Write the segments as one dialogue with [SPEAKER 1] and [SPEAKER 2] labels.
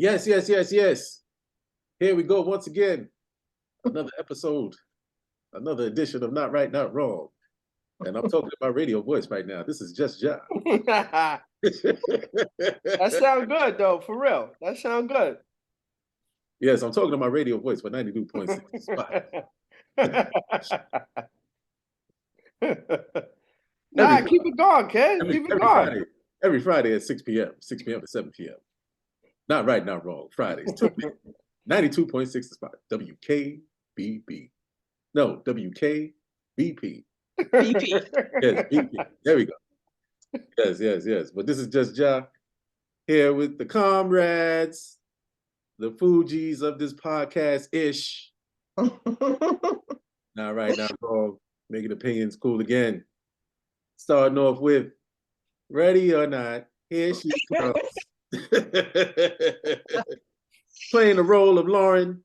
[SPEAKER 1] Yes, yes, yes, yes. Here we go once again. Another episode, another edition of Not Right, Not Wrong. And I'm talking to my radio voice right now. This is just John.
[SPEAKER 2] That sounds good though, for real. That sounds good.
[SPEAKER 1] Yes, I'm talking to my radio voice for 92.6 spot.
[SPEAKER 2] Nah, keep it going, kid. Keep it going.
[SPEAKER 1] Every Friday at 6 p.m., 6 p.m. to 7 p.m. Not Right, Not Wrong. Fridays, 92.6 the spot. WKBB. No, WKBP.
[SPEAKER 3] BP.
[SPEAKER 1] Yes, BP. There we go. Yes, yes, yes. But this is just Ja here with the comrades, the Fugees of this podcast-ish. Not right, not wrong. Making opinions cool again. Starting off with Ready or Not, here she comes. Playing the role of Lauren,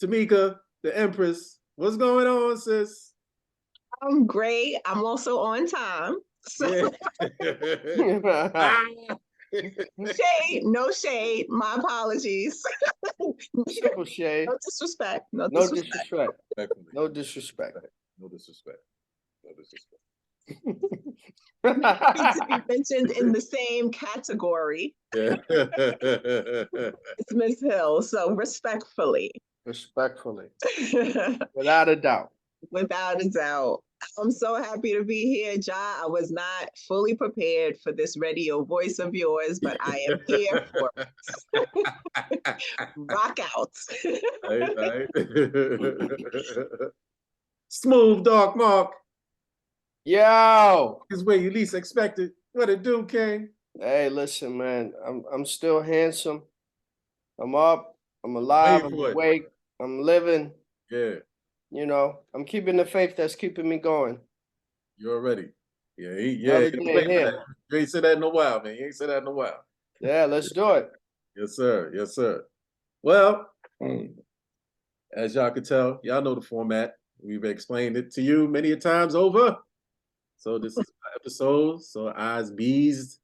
[SPEAKER 1] Tamika, the Empress. What's going on, sis?
[SPEAKER 3] I'm great. I'm also on time. So shade, no shade. My apologies.
[SPEAKER 2] Simple shade.
[SPEAKER 3] No disrespect. No
[SPEAKER 2] No
[SPEAKER 3] disrespect.
[SPEAKER 2] disrespect. No disrespect.
[SPEAKER 1] No disrespect. No disrespect.
[SPEAKER 3] Happy to be mentioned in the same category.
[SPEAKER 1] Yeah.
[SPEAKER 3] It's Ms. Hill, so respectfully.
[SPEAKER 2] Respectfully. Without a doubt.
[SPEAKER 3] Without a doubt. I'm so happy to be here, Ja. I was not fully prepared for this radio voice of yours, but I am here for it. Rock out.
[SPEAKER 1] Right. Smooth Dark Mark.
[SPEAKER 2] Yo.
[SPEAKER 1] Is where you least expect it. What it do, King?
[SPEAKER 2] Hey, listen, man. I'm still handsome. I'm up. I'm alive. I'm awake. I'm living.
[SPEAKER 1] Yeah.
[SPEAKER 2] You know, I'm keeping the faith that's keeping me going.
[SPEAKER 1] You're ready. Yeah, you ain't said that in a while, man. You ain't said that in a while.
[SPEAKER 2] Yeah, let's do it.
[SPEAKER 1] Yes, sir. Yes, sir. Well, as y'all can tell, y'all know the format. We've explained it to you many a times over. So this is my episode. So Eyes Bees,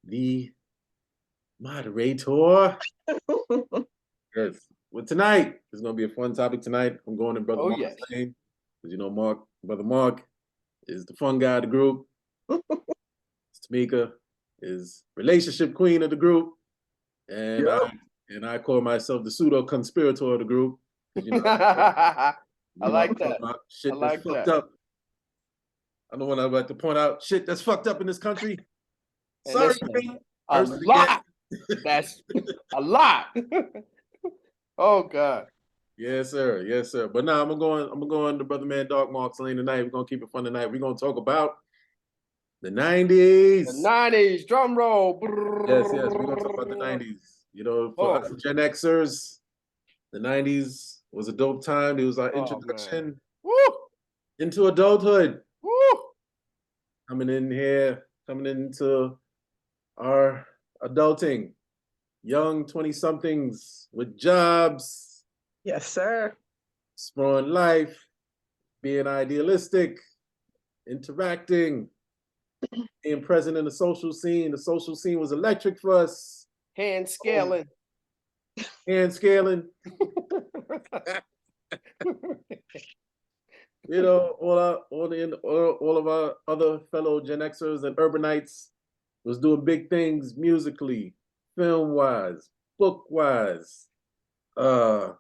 [SPEAKER 1] the moderator. Yes. Well, tonight is gonna be a fun topic tonight. I'm going in Brother Mark's lane. Because you know Brother Mark is the fun guy of the group. Tamika is relationship queen of the group. And I call myself the pseudo conspirator of the group. You know,
[SPEAKER 2] I like that.
[SPEAKER 1] Shit that's fucked up. I don't want to point out shit that's fucked up in this country.
[SPEAKER 2] And
[SPEAKER 1] sorry,
[SPEAKER 2] a lot. That's a lot. Oh God.
[SPEAKER 1] Yes, sir. Yes, sir. But now I'm gonna go on the Brother Man Dark Mark's lane tonight. We're gonna keep it fun tonight. We're gonna talk about the 90s.
[SPEAKER 2] The 90s, drum roll.
[SPEAKER 1] Yes, yes. We're gonna talk about the 90s. You know, for us Gen Xers, the 90s was a dope time. It was our introduction into adulthood.
[SPEAKER 2] Woo.
[SPEAKER 1] Coming into our adulting. Young 20-somethings with jobs.
[SPEAKER 3] Yes, sir.
[SPEAKER 1] Exploring life, being idealistic, interacting, being present in the social scene. The social scene was electric for us.
[SPEAKER 2] Hand scaling.
[SPEAKER 1] You know, all of our other fellow Gen Xers and urbanites was doing big things musically, film-wise, book-wise,
[SPEAKER 2] cars,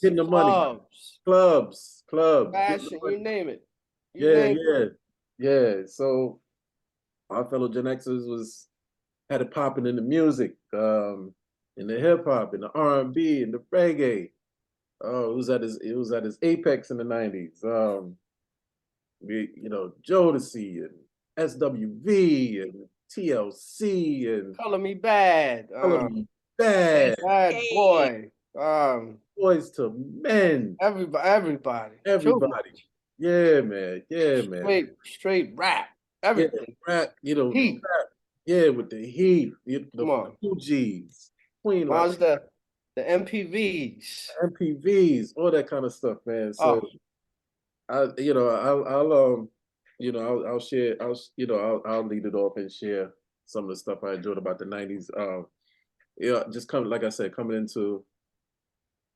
[SPEAKER 1] getting the money, clubs,
[SPEAKER 2] fashion, you name it.
[SPEAKER 1] Yeah. So our fellow Gen Xers had it popping in the music, in the hip hop, in the R&B, in the reggae. It was at his apex in the 90s. Jodeci and SWV and TLC and
[SPEAKER 2] Color Me Bad.
[SPEAKER 1] Bad
[SPEAKER 2] Boy.
[SPEAKER 1] Boys to Men.
[SPEAKER 2] Everybody.
[SPEAKER 1] Yeah, man.
[SPEAKER 2] Straight rap. Everything.
[SPEAKER 1] Yeah, rap,
[SPEAKER 2] heat.
[SPEAKER 1] Rap. Yeah, with the heat.
[SPEAKER 2] Come on.
[SPEAKER 1] Fugees. Queen
[SPEAKER 2] the MPVs.
[SPEAKER 1] All that kind of stuff, man. So I'll share, I'll lead it off and share some of the stuff I enjoyed about the 90s. Yeah, just coming, like I said, coming into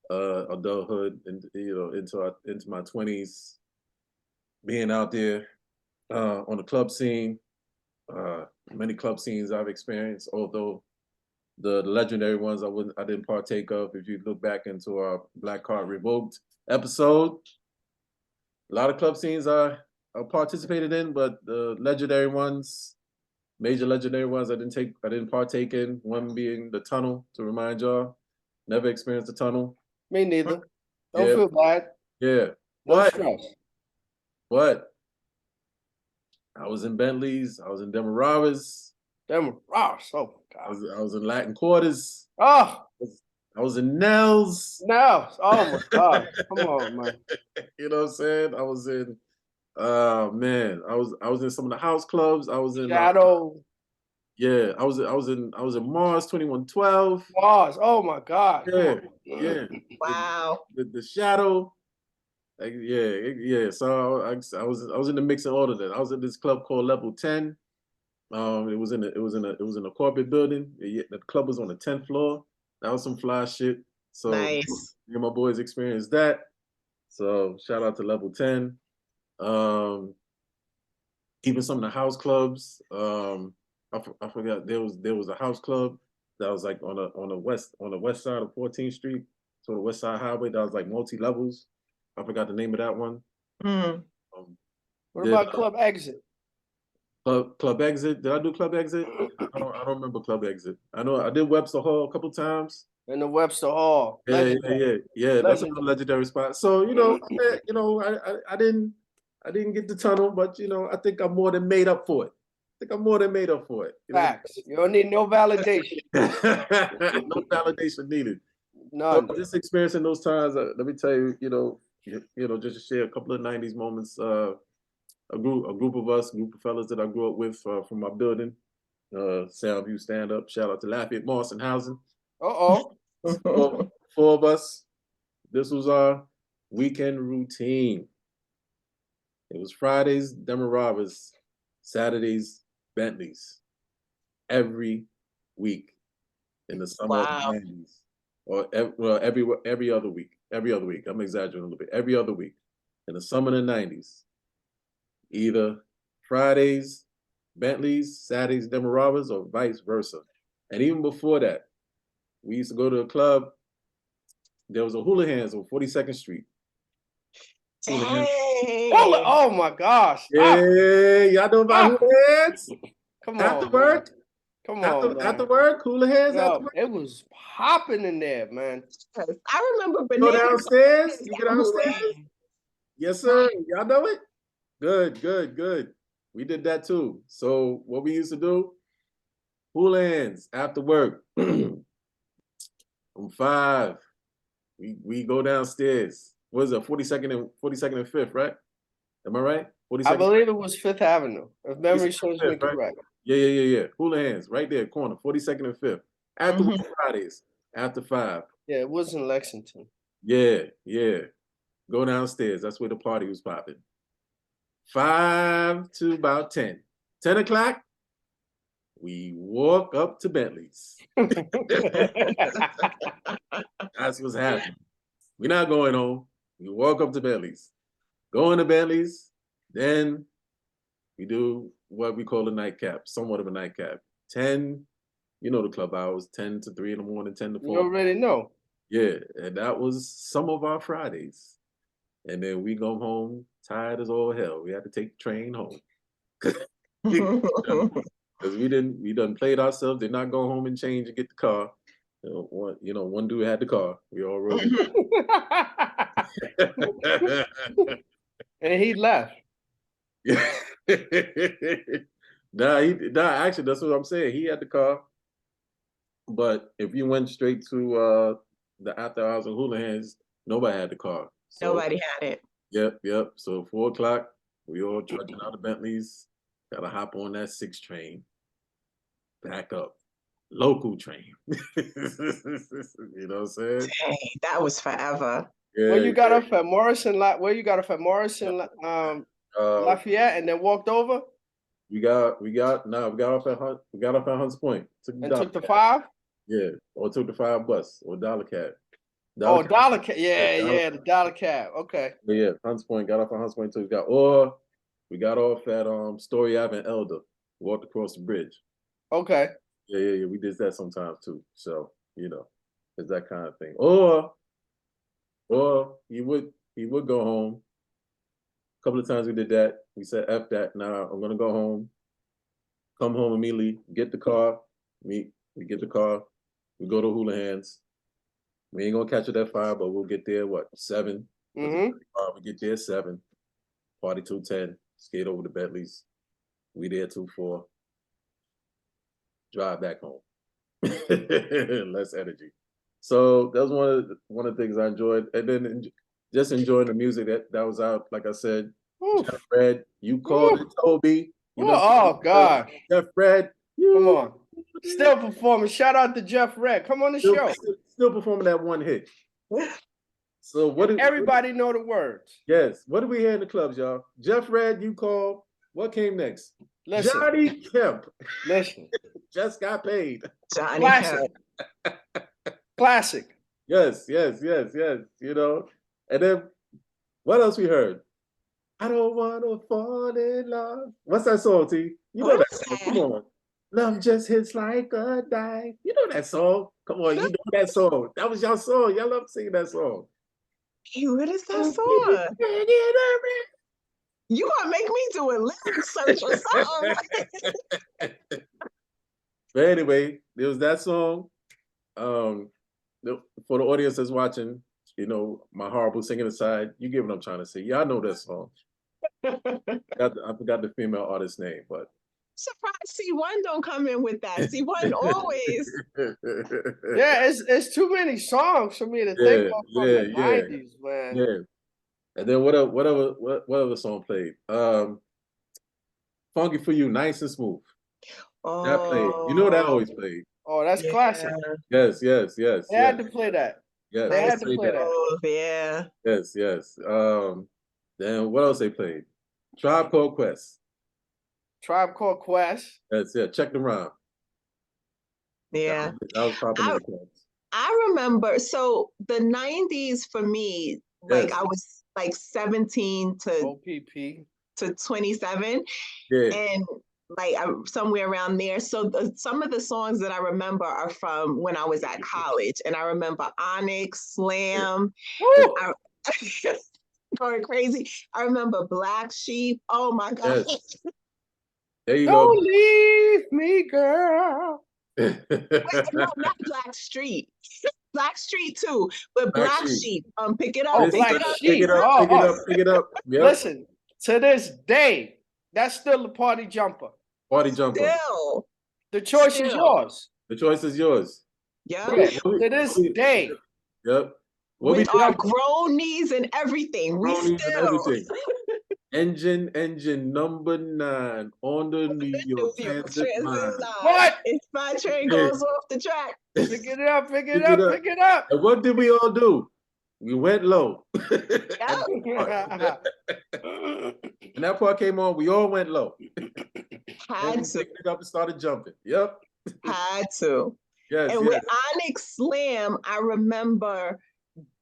[SPEAKER 1] adulthood and into my 20s, being out there on the club scene. Many club scenes I've experienced, although the legendary ones I didn't partake of. If you look back into our Black Card Revoked episode, a lot of club scenes I participated in, but the legendary ones, major legendary ones, I didn't partake in. One being the Tunnel, to remind y'all, never experienced the Tunnel.
[SPEAKER 2] Me neither. Don't feel bad.
[SPEAKER 1] Yeah.
[SPEAKER 2] No stress.
[SPEAKER 1] What? I was in Bentleys. I was in Demerara's.
[SPEAKER 2] Demerara's. Oh my God.
[SPEAKER 1] I was in Latin Quarters.
[SPEAKER 2] Oh.
[SPEAKER 1] I was in Nels.
[SPEAKER 2] Nels. Oh my God. Come on, man.
[SPEAKER 1] You know what I'm saying? I was in. Man, I was in some of the house clubs. I was in
[SPEAKER 2] Shadow.
[SPEAKER 1] Yeah, I was in Mars 2112.
[SPEAKER 2] Mars. Oh my God.
[SPEAKER 1] Yeah, yeah.
[SPEAKER 3] Wow.
[SPEAKER 1] The Shadow. Like, yeah. So I was in the mix and all of that. I was in this club called Level 10. It was in a corporate building. The club was on the 10th floor. That was some fly shit. So
[SPEAKER 3] Nice.
[SPEAKER 1] me and my boys experienced that. So shout out to Level 10. Even some of the house clubs. I forgot there was a house club that was like on the west side of 14th Street, so the West Side Highway. That was like multi levels. I forgot the name of that one.
[SPEAKER 2] What about Club Exit?
[SPEAKER 1] Club Exit. Did I do Club Exit? I don't remember Club Exit. I know I did Webster Hall a couple times.
[SPEAKER 2] In the Webster Hall.
[SPEAKER 1] Yeah. That's a legendary spot. So I didn't get the Tunnel, but I think I'm more than made up for it.
[SPEAKER 2] Facts. You don't need no validation.
[SPEAKER 1] No validation needed.
[SPEAKER 2] None.
[SPEAKER 1] So just experiencing those times. Let me tell you, just to share a couple of 90s moments. A group of fellas that I grew up with from my building, Soundview Stand Up. Shout out to Lafayette Morrison Housing. Four of us. This was our weekend routine. It was Fridays, Demerara's, Saturdays, Bentleys, every week in the summer of the 90s, or every other week. I'm exaggerating a little bit. Every other week in the summer of the 90s, either Fridays, Bentleys, Saturdays, Demerara's, or vice versa. And even before that, we used to go to a club. There was a Hula Hands on 42nd Street.
[SPEAKER 2] Oh my gosh.
[SPEAKER 1] Yeah, y'all know about Hula Hands?
[SPEAKER 2] Come on.
[SPEAKER 1] After work?
[SPEAKER 2] Come on.
[SPEAKER 1] After work? Hula Hands after work?
[SPEAKER 2] It was popping in there, man.
[SPEAKER 3] I remember
[SPEAKER 1] Go downstairs? You get downstairs? Yes, sir. Y'all know it? Good. We did that too. So what we used to do, Hula Hands after work. From 5, we go downstairs. What is it, 42nd and 5th, right? Am I right? 42nd?
[SPEAKER 2] I believe it was 5th Avenue, if memory serves me correct.
[SPEAKER 1] Right? Yeah. Hula Hands, right there, corner, 42nd and 5th. After Fridays, after 5.
[SPEAKER 2] Yeah, it was in Lexington.
[SPEAKER 1] Yeah. Go downstairs. That's where the party was popping. 5 to about 10. 10 o'clock, we walk up to Bentleys. That's what's happening. We're not going home. We walk up to Bentleys. Go into Bentleys. Then we do what we call a nightcap, somewhat of a nightcap. 10, the club hours, 10 to 3 in the morning, 10 to 4.
[SPEAKER 2] You already know. Yeah,
[SPEAKER 1] and that was some of our Fridays. And then we go home tired as all hell. We had to take the train home. Because we done played ourselves, did not go home and change and get the car. One dude had the car. We all rode it.
[SPEAKER 2] And he left.
[SPEAKER 1] Actually, that's what I'm saying. He had the car. But if you went straight to the after hours of Hula Hands, nobody had the car. So,
[SPEAKER 3] nobody had it.
[SPEAKER 1] Yep. So 4 o'clock, we all trudging out of Bentleys. Gotta hop on that 6 train. Back up. Local train. You know what I'm saying?
[SPEAKER 3] Dang, that was forever.
[SPEAKER 1] Yeah,
[SPEAKER 2] Where you got off at Morrison, Lafayette, and then walked over?
[SPEAKER 1] We got off at Hunts Point.
[SPEAKER 2] Took the 5?
[SPEAKER 1] Yeah, or took the 5 bus or dollar cab.
[SPEAKER 2] Dollar cab. Yeah, the dollar cab. Okay.
[SPEAKER 1] Yeah, Hunts Point, got off at Hunts Point too. We got off at Story Ave and Elder, walked across the bridge.
[SPEAKER 2] Okay.
[SPEAKER 1] Yeah. We did that sometimes too. So, it's that kind of thing. Or he would go home. A couple of times we did that. We said F that. Nah, I'm gonna go home. Come home immediately, get the car, we get the car, we go to Houlihan's. We ain't gonna catch it at 5, but we'll get there, 7?
[SPEAKER 2] Mm-hmm.
[SPEAKER 1] We get there at 7, party 2:10, skate over to Bentley's. We there 2:04. Drive back home. Less energy. So that was one of the things I enjoyed. And then just enjoying the music that was out, like I said.
[SPEAKER 2] Oof.
[SPEAKER 1] Jeff Red, you called it, Toby.
[SPEAKER 2] Oh God.
[SPEAKER 1] Jeff Red.
[SPEAKER 2] Come on. Still performing. Shout out to Jeff Red. Come on the show.
[SPEAKER 1] Still performing that one hit. So
[SPEAKER 2] everybody know the words?
[SPEAKER 1] Yes. What do we hear in the clubs, y'all? Jeff Red, you call. What came next?
[SPEAKER 2] Listen.
[SPEAKER 1] Johnny Kemp.
[SPEAKER 2] Listen.
[SPEAKER 1] Just got paid.
[SPEAKER 3] Johnny
[SPEAKER 2] Classic.
[SPEAKER 3] Kemp.
[SPEAKER 2] Classic.
[SPEAKER 1] Yes. And then what else we heard? I don't want to fall in love. What's that song, T? You know that song. Come on. Love just hits like a dive. You know that song. Come on, you know that song. That was your song. Y'all love singing that song.
[SPEAKER 3] Hey, what is that song? You gonna make me do a lyric search or something.
[SPEAKER 1] But anyway, there was that song. For the audience that's watching, my horrible singing aside, you get what I'm trying to say. Y'all know that song. I forgot the female artist's name, but
[SPEAKER 3] surprised C1 don't come in with that. C1 always.
[SPEAKER 2] Yeah, it's too many songs for me to think of from the 90s, man.
[SPEAKER 1] Yeah. And then what other song played? Funky for You, Nice and Smooth.
[SPEAKER 3] Oh,
[SPEAKER 1] that played. That always played.
[SPEAKER 2] Oh, that's classic.
[SPEAKER 1] Yes.
[SPEAKER 2] They had to play that.
[SPEAKER 1] Yes,
[SPEAKER 2] they had to play that.
[SPEAKER 3] Yeah.
[SPEAKER 1] Yes. Then what else they played? Tribe Called Quest.
[SPEAKER 2] Tribe Called Quest.
[SPEAKER 1] Yes, Check the Rhyme.
[SPEAKER 3] Yeah.
[SPEAKER 1] That was popping in the clubs.
[SPEAKER 3] I remember, so the 90s for me, like I was like 17 to 27.
[SPEAKER 1] Yeah.
[SPEAKER 3] And like somewhere around there. So some of the songs that I remember are from when I was at college. And I remember Onyx, Slam. Going crazy. I remember Black Sheep. Oh my God.
[SPEAKER 1] Yes. There you
[SPEAKER 2] go. Don't leave me, girl.
[SPEAKER 3] Wait, no, not Black Street. Black Street too, but Black Sheep. Pick it up.
[SPEAKER 2] Oh, Black Sheep.
[SPEAKER 1] Pick it up. Yep.
[SPEAKER 2] Listen, to this day, that's still a party jumper.
[SPEAKER 1] Party jumper.
[SPEAKER 3] Still.
[SPEAKER 2] The choice is yours.
[SPEAKER 1] The choice is yours.
[SPEAKER 3] Yeah.
[SPEAKER 2] To this day.
[SPEAKER 1] Yep.
[SPEAKER 3] With our grown knees and everything, we still.
[SPEAKER 1] Engine number 9 on the New York Transit line.
[SPEAKER 2] What?
[SPEAKER 3] If my train goes off the track.
[SPEAKER 2] Pick it up.
[SPEAKER 1] And what did we all do? We went low. And that part came on, we all went low.
[SPEAKER 3] Had to.
[SPEAKER 1] Picked it up and started jumping. Yep.
[SPEAKER 3] Had to.
[SPEAKER 1] Yes.
[SPEAKER 3] And with Onyx Slam, I remember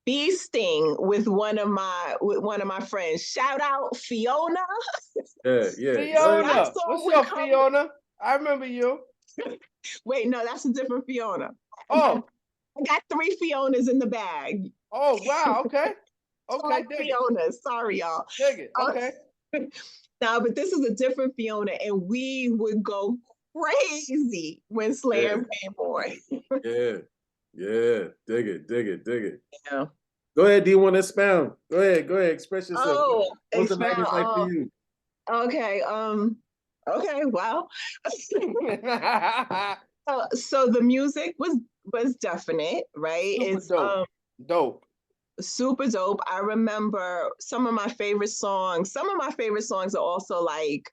[SPEAKER 3] beasting with one of my friends. Shout out Fiona.
[SPEAKER 1] Yeah.
[SPEAKER 2] Fiona. What's up, Fiona? I remember you.
[SPEAKER 3] Wait, no, that's a different Fiona.
[SPEAKER 2] Oh.
[SPEAKER 3] I got 3 Fionas in the bag.
[SPEAKER 2] Oh, wow. Okay. Okay.
[SPEAKER 3] Fionas. Sorry, y'all.
[SPEAKER 2] Dig it. Okay.
[SPEAKER 3] No, but this is a different Fiona, and we would go crazy when Slam came on.
[SPEAKER 1] Yeah. Dig it.
[SPEAKER 3] Yeah.
[SPEAKER 1] Go ahead, D. Want to expound? Go ahead. Express yourself.
[SPEAKER 3] Oh,
[SPEAKER 1] what's the language like for you?
[SPEAKER 3] Okay. Okay. Wow. So the music was definite, right?
[SPEAKER 2] It's dope.
[SPEAKER 3] Super dope. I remember some of my favorite songs. Some of my favorite songs are also like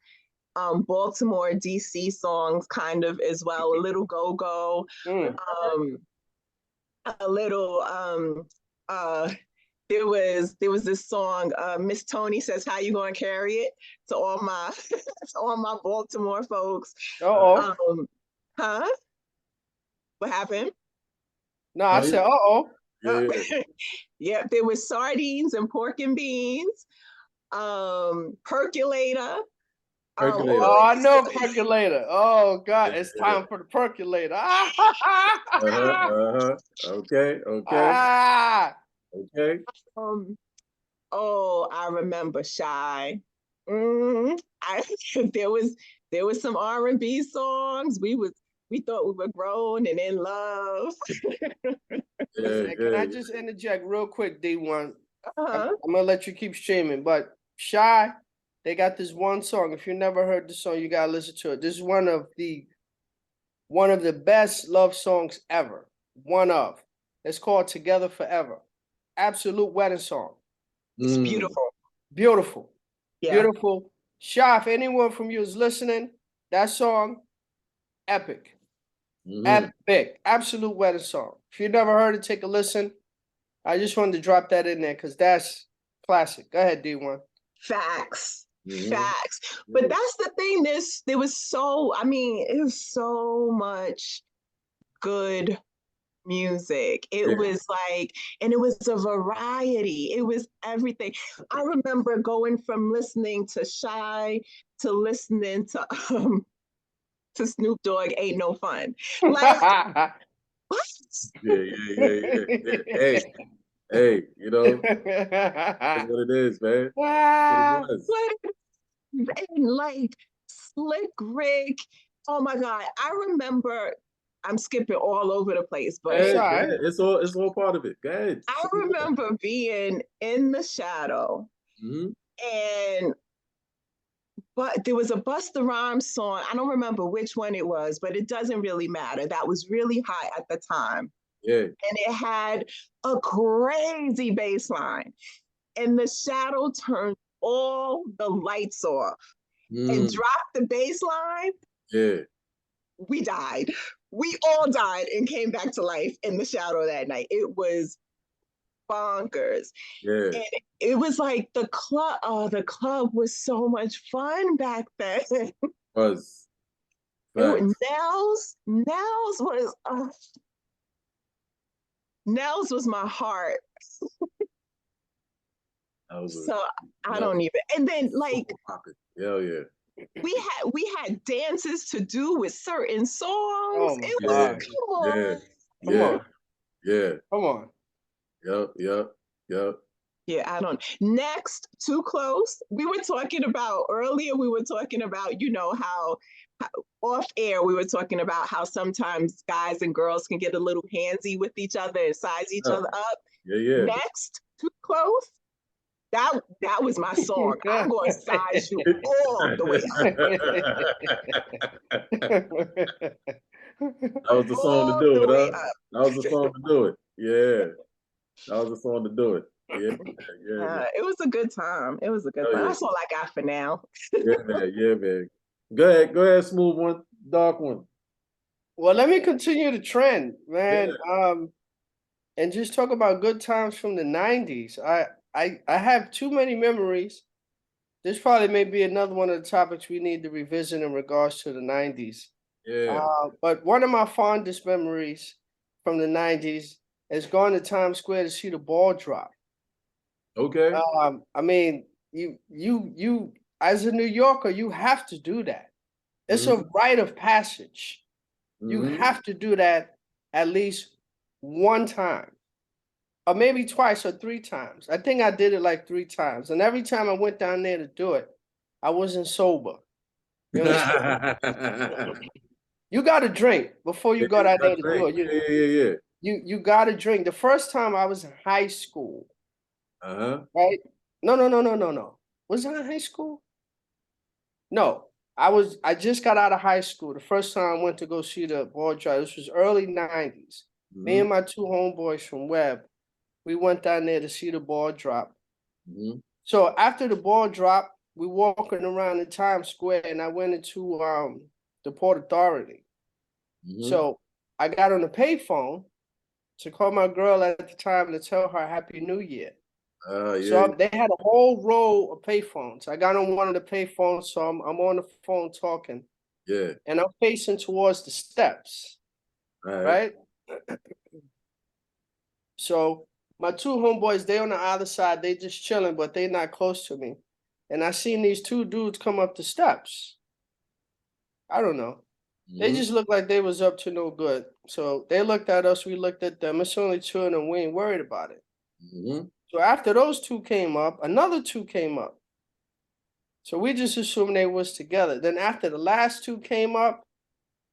[SPEAKER 3] Baltimore, DC songs, kind of as well. A little go-go, a little there was this song, Miss Tony says, "How you gonna carry it?" To all my to all my Baltimore folks.
[SPEAKER 2] Uh-oh.
[SPEAKER 3] Huh? What happened?
[SPEAKER 2] No, I said, uh-oh.
[SPEAKER 1] Yeah.
[SPEAKER 3] Yeah, there was sardines and pork and beans, percolator.
[SPEAKER 1] Percolator.
[SPEAKER 2] Oh, I
[SPEAKER 3] Always
[SPEAKER 2] know percolator. Oh God, it's
[SPEAKER 1] Yeah.
[SPEAKER 2] time for the percolator.
[SPEAKER 1] Okay. Okay.
[SPEAKER 2] Ah.
[SPEAKER 1] Okay.
[SPEAKER 3] um, oh, I remember Shy. I there was some R&B songs. We thought we were grown and in love.
[SPEAKER 1] Yeah.
[SPEAKER 2] Man, can
[SPEAKER 1] Yeah.
[SPEAKER 2] I just interject real quick, D1?
[SPEAKER 3] Uh-huh.
[SPEAKER 2] I'm gonna let you keep streaming, but Shy, they got this one song. If you never heard the song, you gotta listen to it. This is one of the best love songs ever. One of. It's called Together Forever. Absolute wedding song.
[SPEAKER 3] It's
[SPEAKER 1] Mm.
[SPEAKER 3] beautiful.
[SPEAKER 2] Beautiful.
[SPEAKER 3] Yeah.
[SPEAKER 2] Beautiful. Shy, if anyone from you is listening, that song, epic. Epic. Absolute wedding song. If you never heard it, take a listen. I just wanted to drop that in there because that's classic. Go ahead, D1.
[SPEAKER 3] Facts.
[SPEAKER 1] Mhm.
[SPEAKER 3] Facts. But that's the thing. There was so, I mean, it was so much good music. It
[SPEAKER 1] Yeah.
[SPEAKER 3] was like, and it was a variety. It was everything. I remember going from listening to Shy to listening to Snoop Dogg, Ain't No Fun. Like, what?
[SPEAKER 1] Yeah. Hey, you know, that's what it is, man. That's what it was.
[SPEAKER 3] What? And like Slick Rick. Oh my God. I remember, I'm skipping all over the place,
[SPEAKER 1] Go
[SPEAKER 3] but
[SPEAKER 2] That's
[SPEAKER 1] ahead,
[SPEAKER 2] all
[SPEAKER 1] go
[SPEAKER 2] right.
[SPEAKER 1] ahead. It's all part of it. Go ahead.
[SPEAKER 3] I remember being in the shadow
[SPEAKER 1] Mm-hmm.
[SPEAKER 3] and but there was a Busta Rhymes song. I don't remember which one it was, but it doesn't really matter. That was really high at the time.
[SPEAKER 1] Yeah.
[SPEAKER 3] And it had a crazy bass line. And the shadow turned all the lights off and
[SPEAKER 1] Mm.
[SPEAKER 3] dropped the bass line.
[SPEAKER 1] Yeah.
[SPEAKER 3] We died. We all died and came back to life in the shadow that night. It was bonkers.
[SPEAKER 1] Yeah.
[SPEAKER 3] And it was like the club, oh, the club was so much fun back then.
[SPEAKER 1] Was.
[SPEAKER 3] It,
[SPEAKER 1] Facts.
[SPEAKER 3] Nels was my heart.
[SPEAKER 1] That was
[SPEAKER 3] So I
[SPEAKER 1] that
[SPEAKER 3] don't
[SPEAKER 1] was
[SPEAKER 3] even. And then like
[SPEAKER 1] super poppin'. Hell yeah.
[SPEAKER 3] we had dances to do with certain songs.
[SPEAKER 2] Oh my
[SPEAKER 3] It was
[SPEAKER 1] Yeah.
[SPEAKER 2] God.
[SPEAKER 3] come on.
[SPEAKER 1] Yeah.
[SPEAKER 2] Come
[SPEAKER 1] Yeah.
[SPEAKER 2] on.
[SPEAKER 1] Yeah.
[SPEAKER 2] Come on.
[SPEAKER 1] Yep.
[SPEAKER 3] Yeah, I don't. Next, too close. We were talking about earlier. We were talking about, you know, how off air we were talking about how sometimes guys and girls can get a little handsy with each other and size each
[SPEAKER 1] Yeah.
[SPEAKER 3] other up.
[SPEAKER 1] Yeah.
[SPEAKER 3] Next, too close. That was my song. I'm going to size you all the way up,
[SPEAKER 1] That was the song to
[SPEAKER 3] all
[SPEAKER 1] do
[SPEAKER 3] the
[SPEAKER 1] it,
[SPEAKER 3] way
[SPEAKER 1] huh?
[SPEAKER 3] up.
[SPEAKER 1] That was the song to do it. Yeah. That was the song to do it. Yeah. Yeah, man.
[SPEAKER 3] It was a good time. It was a good
[SPEAKER 1] Oh
[SPEAKER 3] time.
[SPEAKER 1] yeah.
[SPEAKER 3] That's all I got for now.
[SPEAKER 1] Yeah, man. Yeah, man. Go ahead, smooth one, dark one.
[SPEAKER 2] Well, let me continue the trend, man.
[SPEAKER 1] Yeah.
[SPEAKER 2] And just talk about good times from the 90s. I have too many memories. This probably may be another one of the topics we need to revisit in regards to the 90s.
[SPEAKER 1] Yeah.
[SPEAKER 2] But one of my fondest memories from the 90s is going to Times Square to see the ball drop.
[SPEAKER 1] Okay.
[SPEAKER 2] I mean, you as a New Yorker, you have to do that. It's a rite of passage. You
[SPEAKER 1] Mm-hmm.
[SPEAKER 2] have to do that at least one time, or maybe twice or three times. I think I did it like three times. And every time I went down there to do it, I wasn't sober. You understand? You got to drink before you go down there to do it.
[SPEAKER 1] Yeah.
[SPEAKER 2] You got to drink. The first time I was in high school,
[SPEAKER 1] Uh-huh.
[SPEAKER 2] right? No. Was I in high school? No, I just got out of high school. The first time I went to go see the ball drop, this was early 90s. Me and my two homeboys from Webb, we went down there to see the ball drop. So after the ball drop, we walking around in Times Square and I went into the Port Authority. So I got on the payphone to call my girl at the time to tell her Happy New Year.
[SPEAKER 1] Yeah,
[SPEAKER 2] They had a whole row of payphones. I got on one of the payphones, so I'm on the phone talking,
[SPEAKER 1] yeah.
[SPEAKER 2] and I'm facing towards the steps,
[SPEAKER 1] All right.
[SPEAKER 2] right? So my two homeboys, they on the other side, they just chilling, but they not close to me. And I seen these two dudes come up the steps. I don't know. They
[SPEAKER 1] Mhm,
[SPEAKER 2] just looked like they was up to no good. So they looked at us, we looked at them. It's only two of them. We ain't worried about it.
[SPEAKER 1] mhm.
[SPEAKER 2] So after those two came up, another two came up. So we just assumed they was together. Then after the last two came up,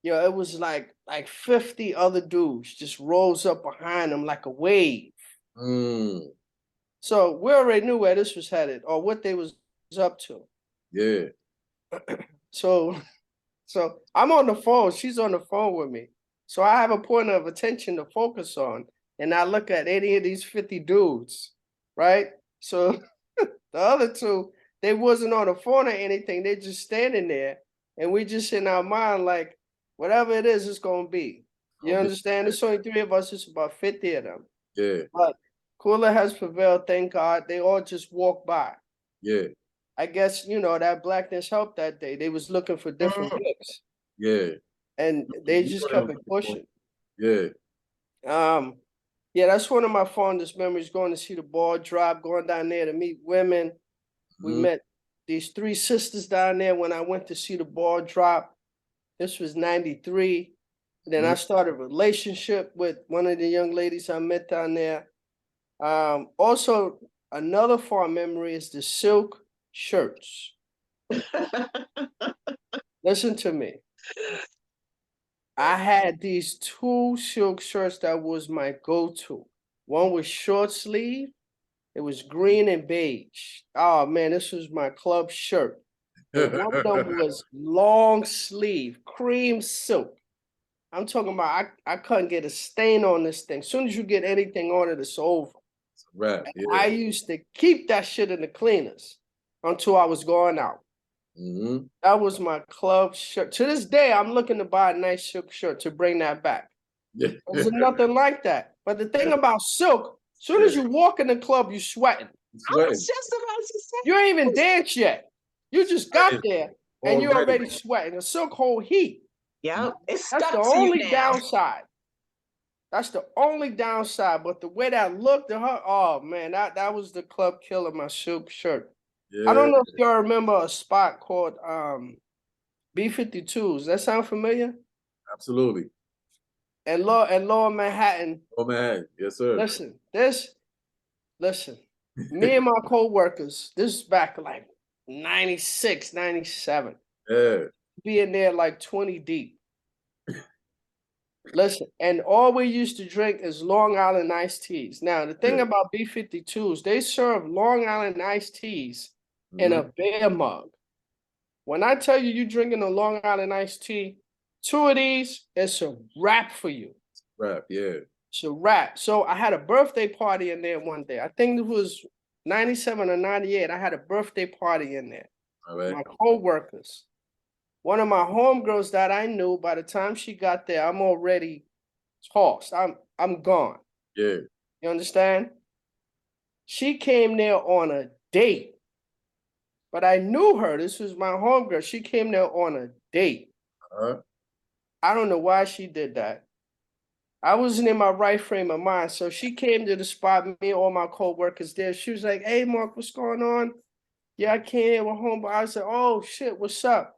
[SPEAKER 2] it was like 50 other dudes just rose up behind them like a wave.
[SPEAKER 1] Mm,
[SPEAKER 2] So we already knew where this was headed or what they was up to.
[SPEAKER 1] yeah.
[SPEAKER 2] So so I'm on the phone, she's on the phone with me. So I have a point of attention to focus on, and I look at any of these 50 dudes, right? So the other two, they wasn't on the phone or anything. They just standing there, and we just in our mind like, whatever it is, it's gonna be. You
[SPEAKER 1] Gonna be-
[SPEAKER 2] understand? There's only three of us. It's about 50 of them.
[SPEAKER 1] Yeah,
[SPEAKER 2] But cooler has prevailed. Thank God. They all just walked by.
[SPEAKER 1] yeah.
[SPEAKER 2] I guess that blackness helped that day. They was looking for different looks,
[SPEAKER 1] Yeah.
[SPEAKER 2] and they
[SPEAKER 1] You
[SPEAKER 2] just
[SPEAKER 1] know
[SPEAKER 2] kept
[SPEAKER 1] them
[SPEAKER 2] it
[SPEAKER 1] people.
[SPEAKER 2] pushing.
[SPEAKER 1] Yeah.
[SPEAKER 2] Yeah, that's one of my fondest memories. Going to see the ball drop, going down there to meet women. We
[SPEAKER 1] Mhm,
[SPEAKER 2] met these three sisters down there when I went to see the ball drop. This was 93. Then I
[SPEAKER 1] mhm.
[SPEAKER 2] started a relationship with one of the young ladies I met down there. Also, another fond memory is the silk shirts. Listen to me. I had these two silk shirts that was my go-to. One was short sleeve. It was green and beige. Oh man, this was my club shirt. And one of them was long sleeve, cream silk. I'm talking about I couldn't get a stain on this thing. As soon as you get anything on it, it's over.
[SPEAKER 1] Rap. Yeah.
[SPEAKER 2] I used to keep that shit in the cleaners until I was going out.
[SPEAKER 1] Hmm.
[SPEAKER 2] That was my club shirt. To this day, I'm looking to buy a nice silk shirt to bring that back.
[SPEAKER 1] Yeah.
[SPEAKER 2] There's nothing like that. But the thing about silk, as soon as
[SPEAKER 1] Yeah.
[SPEAKER 2] you walk in the club, you sweating.
[SPEAKER 3] I was
[SPEAKER 1] Sweating.
[SPEAKER 3] just about to say,
[SPEAKER 2] You ain't even danced yet. You just got
[SPEAKER 1] Sweating
[SPEAKER 2] there and you're
[SPEAKER 1] already.
[SPEAKER 2] already sweating. The silk hold heat.
[SPEAKER 3] yep, it's
[SPEAKER 2] That's the
[SPEAKER 3] stuck to you
[SPEAKER 2] only
[SPEAKER 3] now.
[SPEAKER 2] downside. That's the only downside. But the way that looked to her, oh man, that was the club killer, my silk shirt. I
[SPEAKER 1] Yeah.
[SPEAKER 2] don't know if y'all remember a spot called B-52s. That sound familiar?
[SPEAKER 1] Absolutely.
[SPEAKER 2] And Lower Manhattan.
[SPEAKER 1] Oh man. Yes, sir.
[SPEAKER 2] Listen, me and my co-workers, this is back like 96, 97,
[SPEAKER 1] Yeah.
[SPEAKER 2] being there like 20 deep. Listen, and all we used to drink is Long Island iced teas. Now, the thing
[SPEAKER 1] Yeah.
[SPEAKER 2] about B-52s, they serve Long Island iced teas in
[SPEAKER 1] Hmm.
[SPEAKER 2] a beer mug. When I tell you you drinking a Long Island iced tea, two of these, it's a wrap for you.
[SPEAKER 1] Rap. Yeah.
[SPEAKER 2] It's a wrap. So I had a birthday party in there one day. I think it was 97 or 98. I had a birthday party in there.
[SPEAKER 1] All right.
[SPEAKER 2] My co-workers. One of my homegirls that I knew, by the time she got there, I'm already tossed. I'm gone.
[SPEAKER 1] Yeah.
[SPEAKER 2] You understand? She came there on a date. But I knew her. This was my homegirl. She came there on a date.
[SPEAKER 1] Uh-huh.
[SPEAKER 2] I don't know why she did that. I wasn't in my right frame of mind. So she came to the spot, me and all my co-workers there. She was like, hey, Mark, what's going on? Yeah, I came. We're home. But I said, oh, shit, what's up?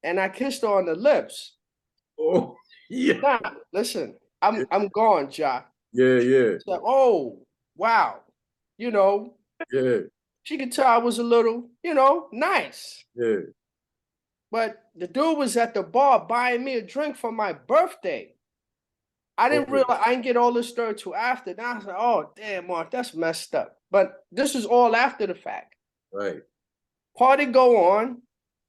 [SPEAKER 2] And I kissed her on the lips.
[SPEAKER 1] Oh. Yeah.
[SPEAKER 2] Nah, listen, I'm gone, Ja.
[SPEAKER 1] Yeah. Yeah.
[SPEAKER 2] She's like, oh, wow. You know,
[SPEAKER 1] Yeah.
[SPEAKER 2] she could tell I was a little, nice.
[SPEAKER 1] Yeah.
[SPEAKER 2] But the dude was at the bar buying me a drink for my birthday. I didn't
[SPEAKER 1] Oh.
[SPEAKER 2] realize I didn't get all this story till after. Now I was like, oh damn, Mark, that's messed up. But this is all after the fact.
[SPEAKER 1] Right.
[SPEAKER 2] Party go on.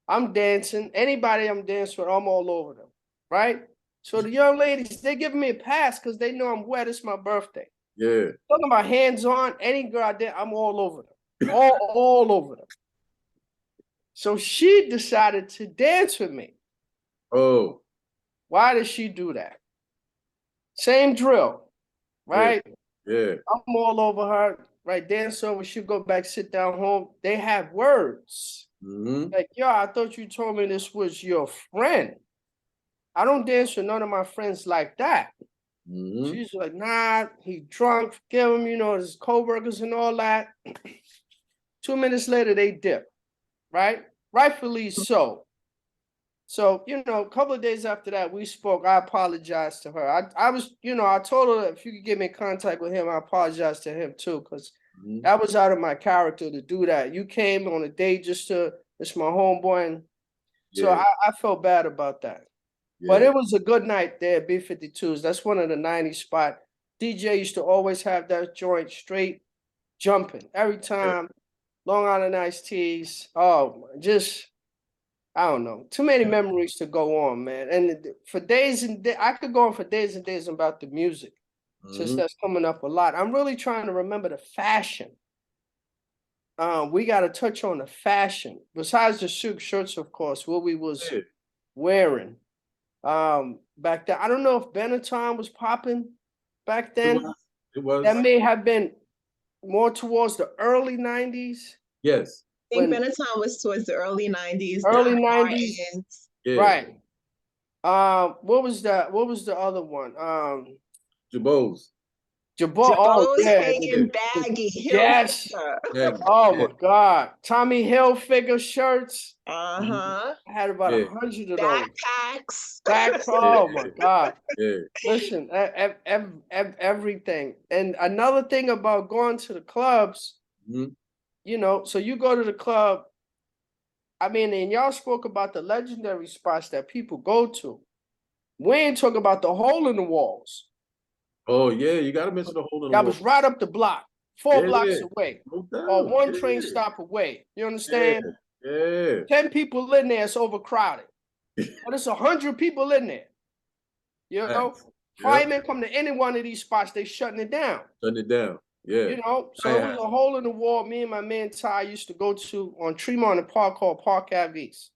[SPEAKER 2] I'm dancing. Anybody I'm dancing with, I'm all over them. Right? So the young ladies, they giving me a pass because they know I'm wet. It's my birthday.
[SPEAKER 1] Yeah.
[SPEAKER 2] Talking about hands on, any girl out there, I'm all over them. All over them. So she decided to dance with me.
[SPEAKER 1] Oh.
[SPEAKER 2] Why did she do that? Same drill,
[SPEAKER 1] Yeah.
[SPEAKER 2] right?
[SPEAKER 1] Yeah.
[SPEAKER 2] I'm all over her. right? Dance over, she'll go back, sit down home. They have words. Like, yo, I thought you told me this was your friend. I don't dance with none of my friends like that. She's like, nah, he drunk, forgive him, you know, his co-workers and all that. 2 minutes later, they dip, right? Rightfully so. So, you know, a couple of days after that, we spoke. I apologized to her. I was, you know, I told her if you could get me in contact with him, I apologize to him too, because that was out of my character to do that. You came on a date just to, it's my homeboy. And so I felt bad about that. But it was a good night there at B52s. That's one of the 90s spot. DJ used to always have that joint straight jumping every time. Long Island iced teas. Oh, just, I don't know. Too many memories to go on, man. And for days and days, I could go on for days and days about the music, since that's coming up a lot. I'm really trying to remember the fashion. We got to touch on the fashion. Besides the silk shirts, of course, what we was wearing. Back then, I don't know if Benetton was popping back then.
[SPEAKER 1] It was.
[SPEAKER 2] That may have been more towards the early 90s.
[SPEAKER 1] Yes.
[SPEAKER 3] I think Benetton was towards the early 90s.
[SPEAKER 2] Early 90s. Right. What was that? What was the other one?
[SPEAKER 1] Jabos.
[SPEAKER 2] Jabot. Oh, yeah.
[SPEAKER 3] Hanging baggy.
[SPEAKER 2] Yes. Oh my God. Tommy Hilfiger shirts. I had about 100 of those.
[SPEAKER 3] Backpacks.
[SPEAKER 2] Oh my God. Listen, everything. And another thing about going to the clubs, you know, so you go to the club. I mean, and y'all spoke about the legendary spots that people go to. We ain't talking about the hole in the walls.
[SPEAKER 1] Oh yeah, you gotta mention the hole in the
[SPEAKER 2] That
[SPEAKER 1] wall.
[SPEAKER 2] was right up the block, 4 blocks away, or one train stop away. You understand? 10 people in there, it's overcrowded. But it's 100 people in there. You know, firemen come to any one of these spots, they shutting it down.
[SPEAKER 1] Shutting it down. Yeah.
[SPEAKER 2] You know, so it was a hole in the wall. Me and my man Ty used to go to on Tremont and Park called Park Ave East.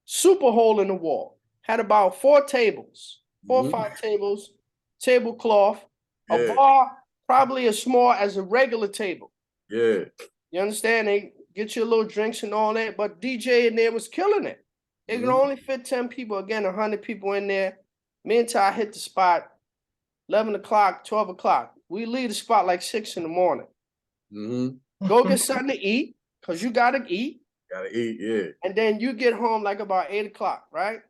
[SPEAKER 2] Super hole in the wall. Had about 4 tables, 4 or 5 tables, tablecloth, a bar probably as small as a regular table. You understand? They get you a little drinks and all that, but DJ in there was killing it. It can only fit 10 people. Again, 100 people in there. Me and Ty hit the spot 11 o'clock, 12 o'clock. We leave the spot like 6 in the morning. Go get something to eat, because you got to eat.
[SPEAKER 1] Gotta eat,
[SPEAKER 2] And then you get home like about 8 o'clock, right?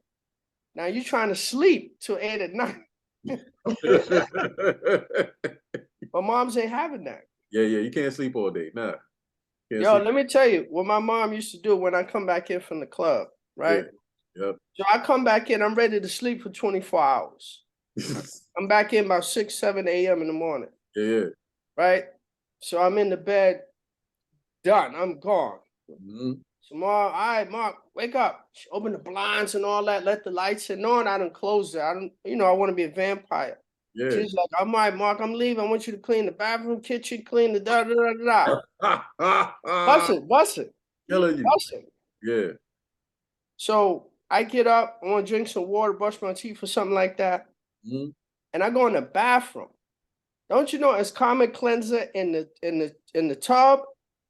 [SPEAKER 2] Now you're trying to sleep till 8 at night. But moms ain't having that.
[SPEAKER 1] You can't sleep all day. Nah.
[SPEAKER 2] Let me tell you what my mom used to do when I come back in from the club, right? So I come back in, I'm ready to sleep for 24 hours. I'm back in about 6, 7 a.m. in the morning. Right? So I'm in the bed, done. I'm gone. So Mom, all right, Mark, wake up. She opened the blinds and all that, let the lights in. Knowing I done closed it. I don't, you know, I want to be a vampire. She's like, all right, Mark, I'm leaving. I want you to clean the bathroom, kitchen, clean the Bust it.
[SPEAKER 1] Killing you.
[SPEAKER 2] Bust it. So I get up, I want to drink some water, brush my teeth or something like that. And I go in the bathroom. Don't you know it's common cleanser in the tub,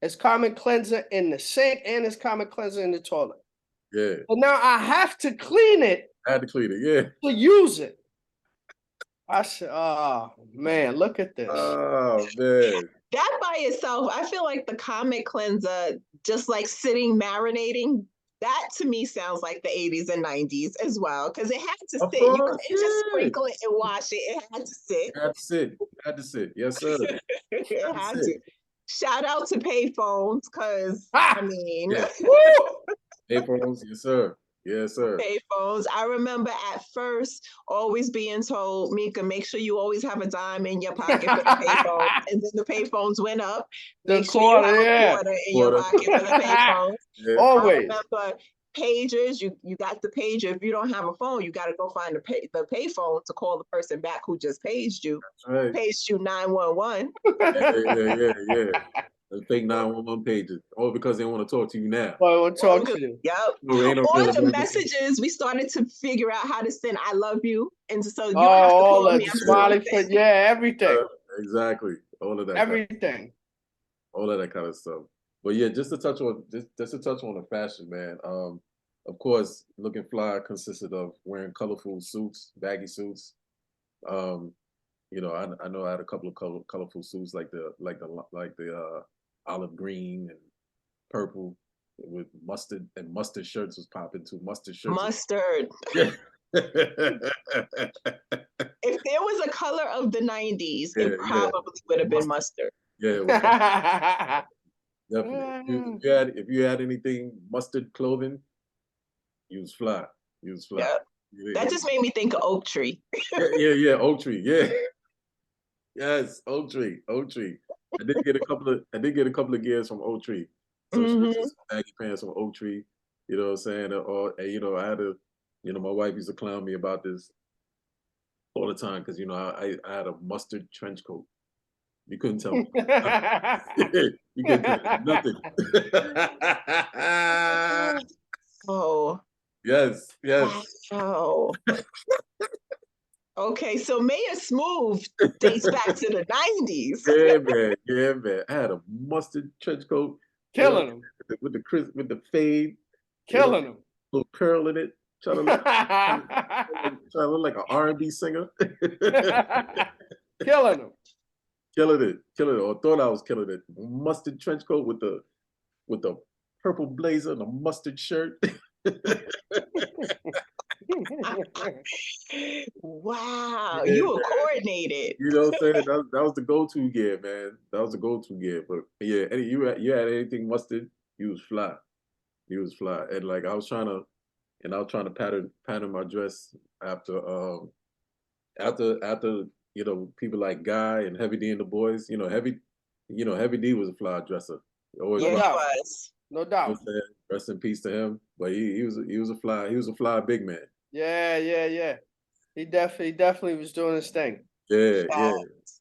[SPEAKER 2] it's common cleanser in the sink, and it's common cleanser in the toilet. But now I have to clean it.
[SPEAKER 1] I had to clean it,
[SPEAKER 2] to use it. I said, oh man, look at this.
[SPEAKER 1] Oh man.
[SPEAKER 3] That by itself, I feel like the comic cleanser, just like sitting marinating, that to me sounds like the 80s and 90s as well, because it had to sit. You couldn't just sprinkle it and wash it. It had to sit.
[SPEAKER 1] Had to sit. Yes, sir.
[SPEAKER 3] It had to. Shout out to payphones, because I mean,
[SPEAKER 1] payphones, yes, sir. Yes, sir.
[SPEAKER 3] Payphones. I remember at first always being told, Mika, make sure you always have a dime in your pocket for the payphone. And then the payphones went up. Make sure you have a quarter in your pocket for the payphones.
[SPEAKER 2] Always.
[SPEAKER 3] I remember pagers. You got the pager. If you don't have a phone, you got to go find the payphone to call the person back who just paged you. Paged you 911.
[SPEAKER 1] Yeah. The fake 911 pages, all because they want to talk to you now.
[SPEAKER 2] I want to talk to you.
[SPEAKER 3] Yep. All the messages, we started to figure out how to send "I love you," and so you have to call me.
[SPEAKER 2] Smiley face, everything.
[SPEAKER 1] Exactly, all of that.
[SPEAKER 2] Everything.
[SPEAKER 1] all of that kind of stuff. But yeah, just to touch on the fashion, man. Of course, looking fly consisted of wearing colorful suits, baggy suits. Um, you know, I know I had a couple of colorful suits like the olive green and purple with mustard, and mustard shirts was popping too. Mustard shirts.
[SPEAKER 3] Mustard.
[SPEAKER 1] Yeah.
[SPEAKER 3] If there was a color of the 90s,
[SPEAKER 1] Yeah,
[SPEAKER 3] it probably would have been mustard.
[SPEAKER 1] Yeah, it was definitely. If you had anything mustard clothing, you was fly. You was fly.
[SPEAKER 3] Yeah. That just made me think of Oak Tree.
[SPEAKER 1] Yeah, Oak Tree. Yeah. Yes, Oak Tree. I did get a couple of gears from Oak Tree. Some shirts and some baggy pants from Oak Tree. You know what I'm saying? Or you know, I had to, you know, my wife used to clown me about this all the time because you know I had a mustard trench coat. You couldn't tell me. You couldn't tell me nothing.
[SPEAKER 3] Oh.
[SPEAKER 1] Yes.
[SPEAKER 3] Wow. Okay, so Mayor Smooth dates back to the 90s.
[SPEAKER 1] Yeah, man. I had a mustard trench coat.
[SPEAKER 2] Killing him.
[SPEAKER 1] With the fade.
[SPEAKER 2] Killing him.
[SPEAKER 1] Little curl in it. Trying to look like an R&B singer.
[SPEAKER 2] Killing him.
[SPEAKER 1] Killing it. Or thought I was killing it. Mustard trench coat with the purple blazer and a mustard shirt.
[SPEAKER 3] Wow, you were coordinated.
[SPEAKER 1] You know what I'm saying? That was the go-to gear, man. That was the go-to gear. But yeah, you had anything mustard, you was fly. And like I was trying to pattern my dress after you know, people like Guy and Heavy D and the boys. Heavy D was a fly dresser. Always
[SPEAKER 3] Yeah, he
[SPEAKER 1] fly.
[SPEAKER 3] was.
[SPEAKER 2] No doubt.
[SPEAKER 1] You know what I'm saying? Rest in peace to him. But he was a fly big man.
[SPEAKER 2] Yeah. He definitely was doing his thing.
[SPEAKER 1] Yeah.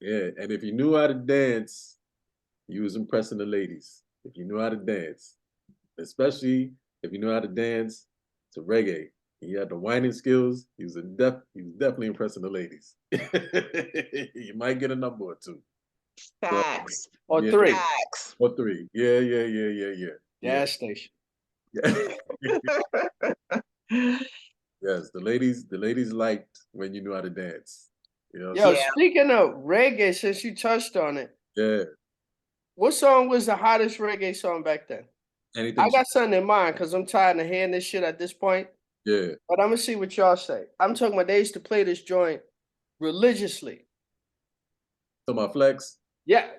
[SPEAKER 1] And if you knew how to dance, you was impressing the ladies. If you knew how to dance, especially if you knew how to dance to reggae, and you had the whining skills, he was definitely impressing the ladies. You might get a number or two.
[SPEAKER 3] Facts.
[SPEAKER 2] Or
[SPEAKER 1] Yeah.
[SPEAKER 2] three.
[SPEAKER 3] Facts.
[SPEAKER 1] Or three. Yeah.
[SPEAKER 2] Gas station.
[SPEAKER 1] Yes, the ladies liked when you knew how to dance. You know.
[SPEAKER 2] Yo,
[SPEAKER 3] Yeah.
[SPEAKER 2] speaking of reggae, since you touched on it,
[SPEAKER 1] Yeah.
[SPEAKER 2] what song was the hottest reggae song back then?
[SPEAKER 1] Anything.
[SPEAKER 2] I got something in mind because I'm tired of hearing this shit at this point.
[SPEAKER 1] Yeah.
[SPEAKER 2] But I'm gonna see what y'all say. I'm talking about they used to play this joint religiously.
[SPEAKER 1] So my flex.
[SPEAKER 2] Yeah.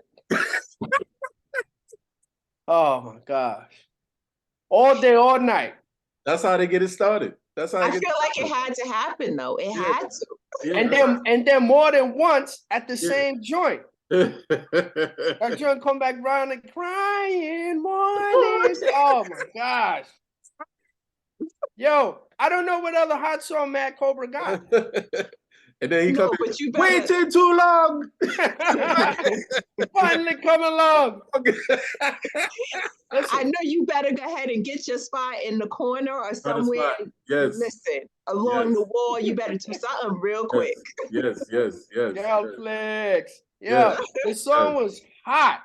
[SPEAKER 2] Oh my gosh. All day, all night.
[SPEAKER 1] That's how they get it started. That's how
[SPEAKER 3] I feel like it had to happen though. It had to.
[SPEAKER 1] Yeah.
[SPEAKER 2] And then more than once at the same joint. That joint come back round and crying mornings. Oh my gosh. Yo, I don't know what other hot song Mad Cobra got.
[SPEAKER 1] And then he
[SPEAKER 3] No,
[SPEAKER 1] comes.
[SPEAKER 3] but you better.
[SPEAKER 1] Waiting too long.
[SPEAKER 2] Finally come along.
[SPEAKER 3] I know you better go ahead and get your spot in the corner or somewhere.
[SPEAKER 1] Yes.
[SPEAKER 3] Listen, along the wall, you better do something real quick.
[SPEAKER 1] Yes.
[SPEAKER 2] Yo, Flex. Yeah, the song was hot.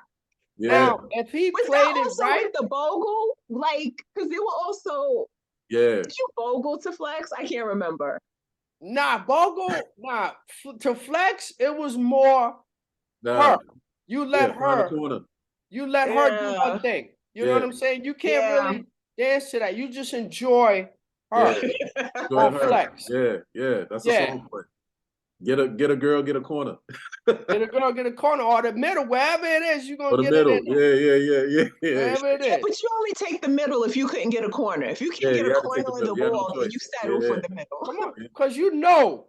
[SPEAKER 1] Yeah.
[SPEAKER 2] Now, if he
[SPEAKER 3] Was
[SPEAKER 2] played
[SPEAKER 3] that
[SPEAKER 2] it
[SPEAKER 3] also
[SPEAKER 2] right,
[SPEAKER 3] with the bogle? Like, because they were also.
[SPEAKER 1] Yeah.
[SPEAKER 3] Did you bogle to flex? I can't remember.
[SPEAKER 2] to Flex, it was more her. You let her do her thing. You know what I'm saying? You can't really dance to that. You just enjoy her on Flex.
[SPEAKER 1] Yeah. That's a song for it. Get a girl, get a corner.
[SPEAKER 2] Get a girl, get a corner, or the middle, wherever it is, you're gonna get
[SPEAKER 1] middle.
[SPEAKER 2] it in there.
[SPEAKER 1] Yeah.
[SPEAKER 2] Wherever it is.
[SPEAKER 3] But you only take the middle if you couldn't get a corner. If you can't get a corner in the wall, then you settle for the middle.
[SPEAKER 2] Come on, because you know,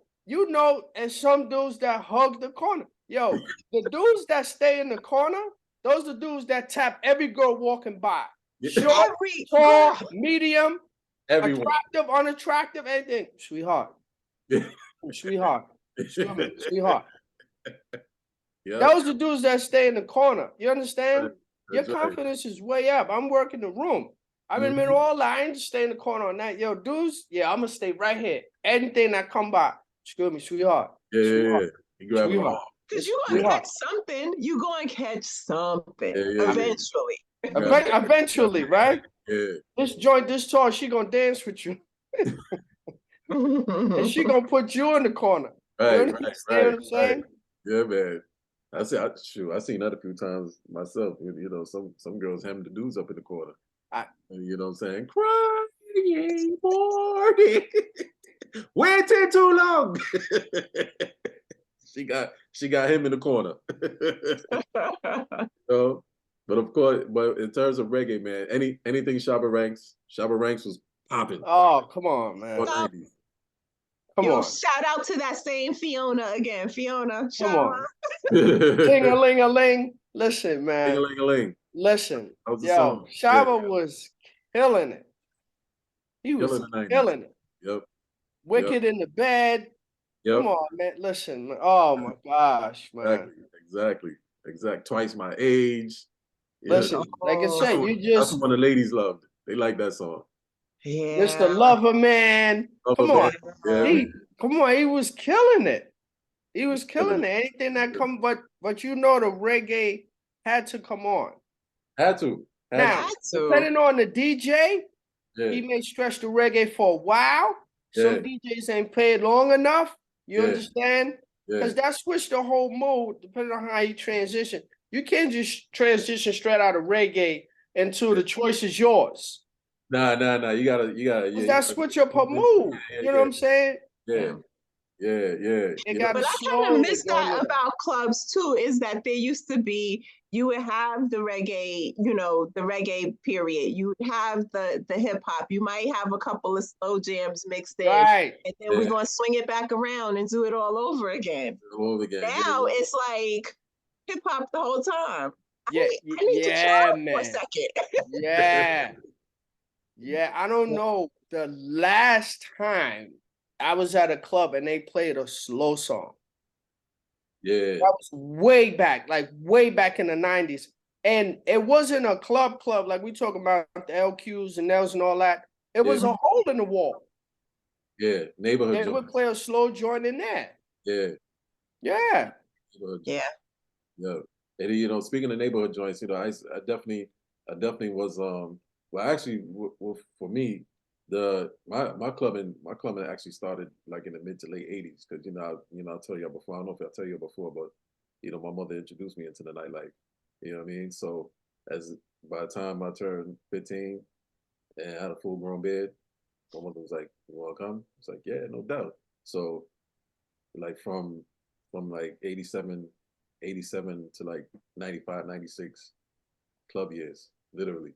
[SPEAKER 2] and some dudes that hug the corner. Yo, the dudes that stay in the corner, those are the dudes that tap every girl walking by. Short, tall, medium,
[SPEAKER 1] everyone.
[SPEAKER 2] Attractive, unattractive, anything. Sweetheart. Sweetheart. Those are dudes that stay in the corner. You understand? Your confidence is way up. I'm working the room. I'm in the middle all that. I ain't just stay in the corner on that. Yo, dudes, I'm gonna stay right here. Anything that come by. Excuse me, sweetheart.
[SPEAKER 1] Yeah. You grab
[SPEAKER 2] Sweetheart.
[SPEAKER 3] Because you're
[SPEAKER 2] We
[SPEAKER 3] gonna
[SPEAKER 2] are.
[SPEAKER 3] catch something. You're gonna catch something
[SPEAKER 1] Yeah.
[SPEAKER 3] eventually.
[SPEAKER 2] Eventually, right?
[SPEAKER 1] Yeah.
[SPEAKER 2] This joint, this tall, she gonna dance with you, and she gonna put you in the corner. You
[SPEAKER 1] Right,
[SPEAKER 2] understand what I'm saying?
[SPEAKER 1] Yeah, man. I seen that a few times myself. You know, some girls having the dudes up in the corner. You know what I'm saying? Crying morning. Waiting too long. she got him in the corner. So, but of course, but in terms of reggae, man, anything Shabba Ranks was popping.
[SPEAKER 2] Oh, come on, man.
[SPEAKER 1] 90s.
[SPEAKER 2] Come
[SPEAKER 3] Yo,
[SPEAKER 2] on.
[SPEAKER 3] shout out to that same Fiona again. Fiona,
[SPEAKER 2] Come
[SPEAKER 3] shout
[SPEAKER 2] on.
[SPEAKER 3] out.
[SPEAKER 2] Ting-a-ling-a-ling. Listen, man.
[SPEAKER 1] Ling-a-ling-a-ling.
[SPEAKER 2] Listen.
[SPEAKER 1] That was the
[SPEAKER 2] Yo,
[SPEAKER 1] song.
[SPEAKER 2] Shabba was killing it. He was
[SPEAKER 1] Killing the 90s.
[SPEAKER 2] killing it.
[SPEAKER 1] Yep.
[SPEAKER 2] Wicked in the bed.
[SPEAKER 1] Yep.
[SPEAKER 2] Come on, man. Listen. Man. Oh my gosh, man.
[SPEAKER 1] Exactly. Twice my age. Yeah.
[SPEAKER 2] Listen, like I said, you
[SPEAKER 1] That's the
[SPEAKER 2] just
[SPEAKER 1] one the ladies loved. They like that song.
[SPEAKER 2] Mr.
[SPEAKER 3] Yeah.
[SPEAKER 2] Lover Man. Come on.
[SPEAKER 1] Yeah.
[SPEAKER 2] Come on, he was killing it. He was killing
[SPEAKER 1] Killing
[SPEAKER 2] it. Anything that come, but you know the reggae had to come on.
[SPEAKER 1] Had to.
[SPEAKER 2] Now, depending on the DJ,
[SPEAKER 1] Yeah.
[SPEAKER 2] he may stretch the reggae for a while. Some
[SPEAKER 1] Yeah.
[SPEAKER 2] DJs ain't played long enough. You
[SPEAKER 1] Yeah.
[SPEAKER 2] understand? Because that switched the whole mood depending on how you transition. You can't just transition straight out of reggae into the choice is yours.
[SPEAKER 1] Nah. You gotta.
[SPEAKER 2] Because that switch up her mood. You know what I'm saying?
[SPEAKER 1] Yeah.
[SPEAKER 2] It got
[SPEAKER 3] But I kind of miss that about clubs too, is that there used to be, you would have the reggae, you know, the reggae period. You would have the hip hop. You might have a couple of slow jams mixed in.
[SPEAKER 2] Right.
[SPEAKER 3] And then we're going to swing it back around and do it all over again. Now it's like hip hop the whole time.
[SPEAKER 2] Yeah,
[SPEAKER 3] I need to chill for a second.
[SPEAKER 2] Yeah, I don't know. The last time I was at a club and they played a slow song.
[SPEAKER 1] Yeah.
[SPEAKER 2] That was way back in the 90s. And it wasn't a club like we talking about the LQs and L's and all that. It was a hole in the wall.
[SPEAKER 1] Yeah, neighborhood
[SPEAKER 2] They would play a slow joint in there. Yeah.
[SPEAKER 1] And you know, speaking of neighborhood joints, you know, I definitely was well actually for me my clubbing actually started like in the mid to late 80s because I'll tell you before, I don't know if I'll tell you before, but you know, my mother introduced me into the nightlife. You know what I mean? So by the time I turned 15 and had a full grown beard, my mother was like, "You wanna come?" It's like, "Yeah, no doubt." So like from like 87 to like 95, 96 club years, literally.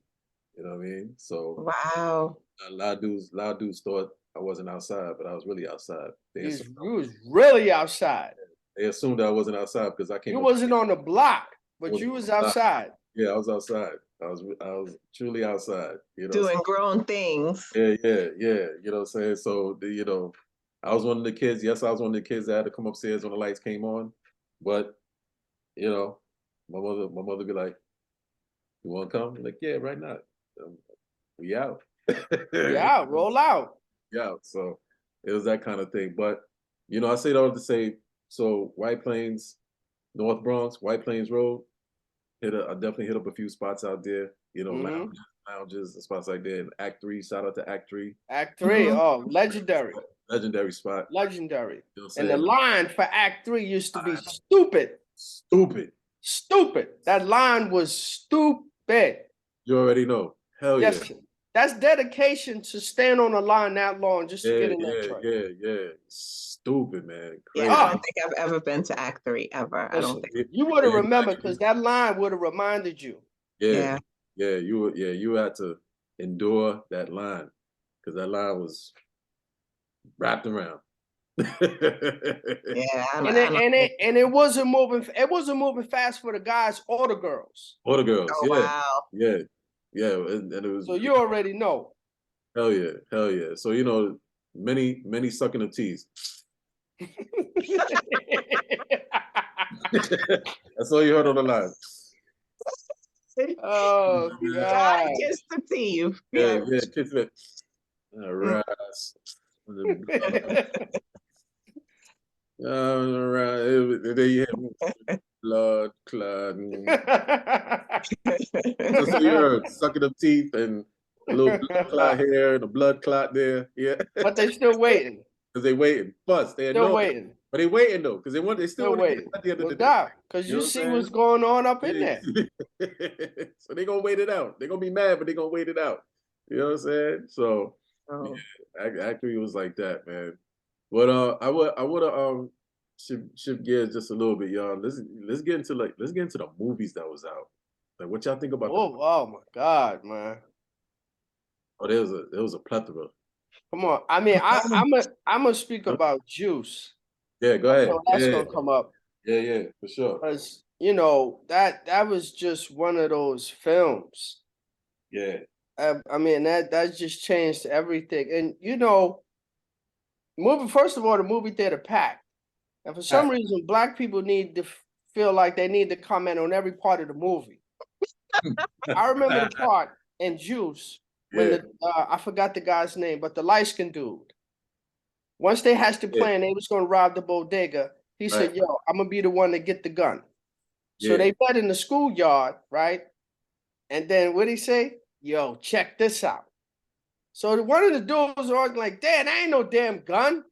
[SPEAKER 1] You know what I mean? So
[SPEAKER 3] wow.
[SPEAKER 1] a lot of dudes thought I wasn't outside, but I was really outside.
[SPEAKER 2] You was really outside.
[SPEAKER 1] They assumed I wasn't outside because I came.
[SPEAKER 2] You wasn't on the block, but you was outside.
[SPEAKER 1] Yeah, I was outside. I was truly outside. You know,
[SPEAKER 3] doing grown things.
[SPEAKER 1] Yeah. You know what I'm saying? So you know, I was one of the kids. Yes, I was one of the kids that had to come upstairs when the lights came on. But you know, my mother be like, "You want to come?" I'm like, "Yeah, right now. We out."
[SPEAKER 2] Yeah, roll out.
[SPEAKER 1] Yeah. So it was that kind of thing. But you know, I say that all to say, so White Plains, North Bronx, White Plains Road. I definitely hit up a few spots out there. You know, lounges and spots like that. And Act 3, shout out to Act 3.
[SPEAKER 2] Act 3, oh, legendary.
[SPEAKER 1] Legendary spot.
[SPEAKER 2] Legendary.
[SPEAKER 1] You know
[SPEAKER 2] and the line for Act 3 used to be stupid. Stupid. That line was stupid.
[SPEAKER 1] You already know. Hell yeah.
[SPEAKER 2] That's dedication to stand on the line that long just to get in that truck.
[SPEAKER 1] Yeah. Stupid, man. Crazy.
[SPEAKER 3] Yeah, I don't think I've ever been to Act 3 ever. I don't think.
[SPEAKER 2] You would have remembered because that line would have reminded you.
[SPEAKER 1] Yeah. You had to endure that line because that line was wrapped around.
[SPEAKER 2] And it wasn't moving. It wasn't moving fast for the guys or the girls.
[SPEAKER 3] Oh, wow.
[SPEAKER 1] Yeah. And it was.
[SPEAKER 2] So you already know.
[SPEAKER 1] Hell yeah. So you know, many sucking of teeth. That's all you heard on the line.
[SPEAKER 2] Oh God!
[SPEAKER 3] Kiss the teeth.
[SPEAKER 1] Yeah, kiss it. All right. Right. Then you have blood clot. Just so you heard, sucking up teeth and a little blood clot here and a blood clot there. Yeah.
[SPEAKER 2] But they still waiting.
[SPEAKER 1] Because they waiting. Plus, they
[SPEAKER 2] Still
[SPEAKER 1] annoyed.
[SPEAKER 2] waiting.
[SPEAKER 1] But they waiting though, because they still
[SPEAKER 2] Still
[SPEAKER 1] want to get it
[SPEAKER 2] waiting.
[SPEAKER 1] at the end of
[SPEAKER 2] No
[SPEAKER 1] the day.
[SPEAKER 2] doubt. Because
[SPEAKER 1] You know
[SPEAKER 2] you
[SPEAKER 1] what
[SPEAKER 2] see
[SPEAKER 1] I'm
[SPEAKER 2] what's
[SPEAKER 1] saying?
[SPEAKER 2] going on up in there.
[SPEAKER 1] So they're gonna wait it out. They're gonna be mad, but they're gonna wait it out. You know what I'm saying? So yeah,
[SPEAKER 2] Oh.
[SPEAKER 1] actually it was like that, man. But I would shift gears just a little bit, y'all. Let's get into the movies that was out. Like what y'all think about the
[SPEAKER 2] Oh my God, man.
[SPEAKER 1] oh there was a plethora.
[SPEAKER 2] Come on. I mean, I'm gonna speak about Juice.
[SPEAKER 1] Yeah, go
[SPEAKER 2] I
[SPEAKER 1] ahead.
[SPEAKER 2] know that's
[SPEAKER 1] Yeah,
[SPEAKER 2] gonna come up
[SPEAKER 1] yeah, for sure.
[SPEAKER 2] because that was just one of those films.
[SPEAKER 1] Yeah,
[SPEAKER 2] I mean that just changed everything. And movie first of all, the movie theater packed. And for some reason, black people need to feel like they need to comment on every part of the movie. I remember the part in Juice when
[SPEAKER 1] yeah,
[SPEAKER 2] I forgot the guy's name, but the light skinned dude. Once they hatched the
[SPEAKER 1] yeah,
[SPEAKER 2] plan, they was gonna rob the bodega. He
[SPEAKER 1] right.
[SPEAKER 2] said, "Yo, I'm gonna be the one to get the gun." So
[SPEAKER 1] Yeah,
[SPEAKER 2] they met in the schoolyard, right? And then what he say? Yo, check this out. So one of the dudes was like, "Dad, I ain't no damn gun."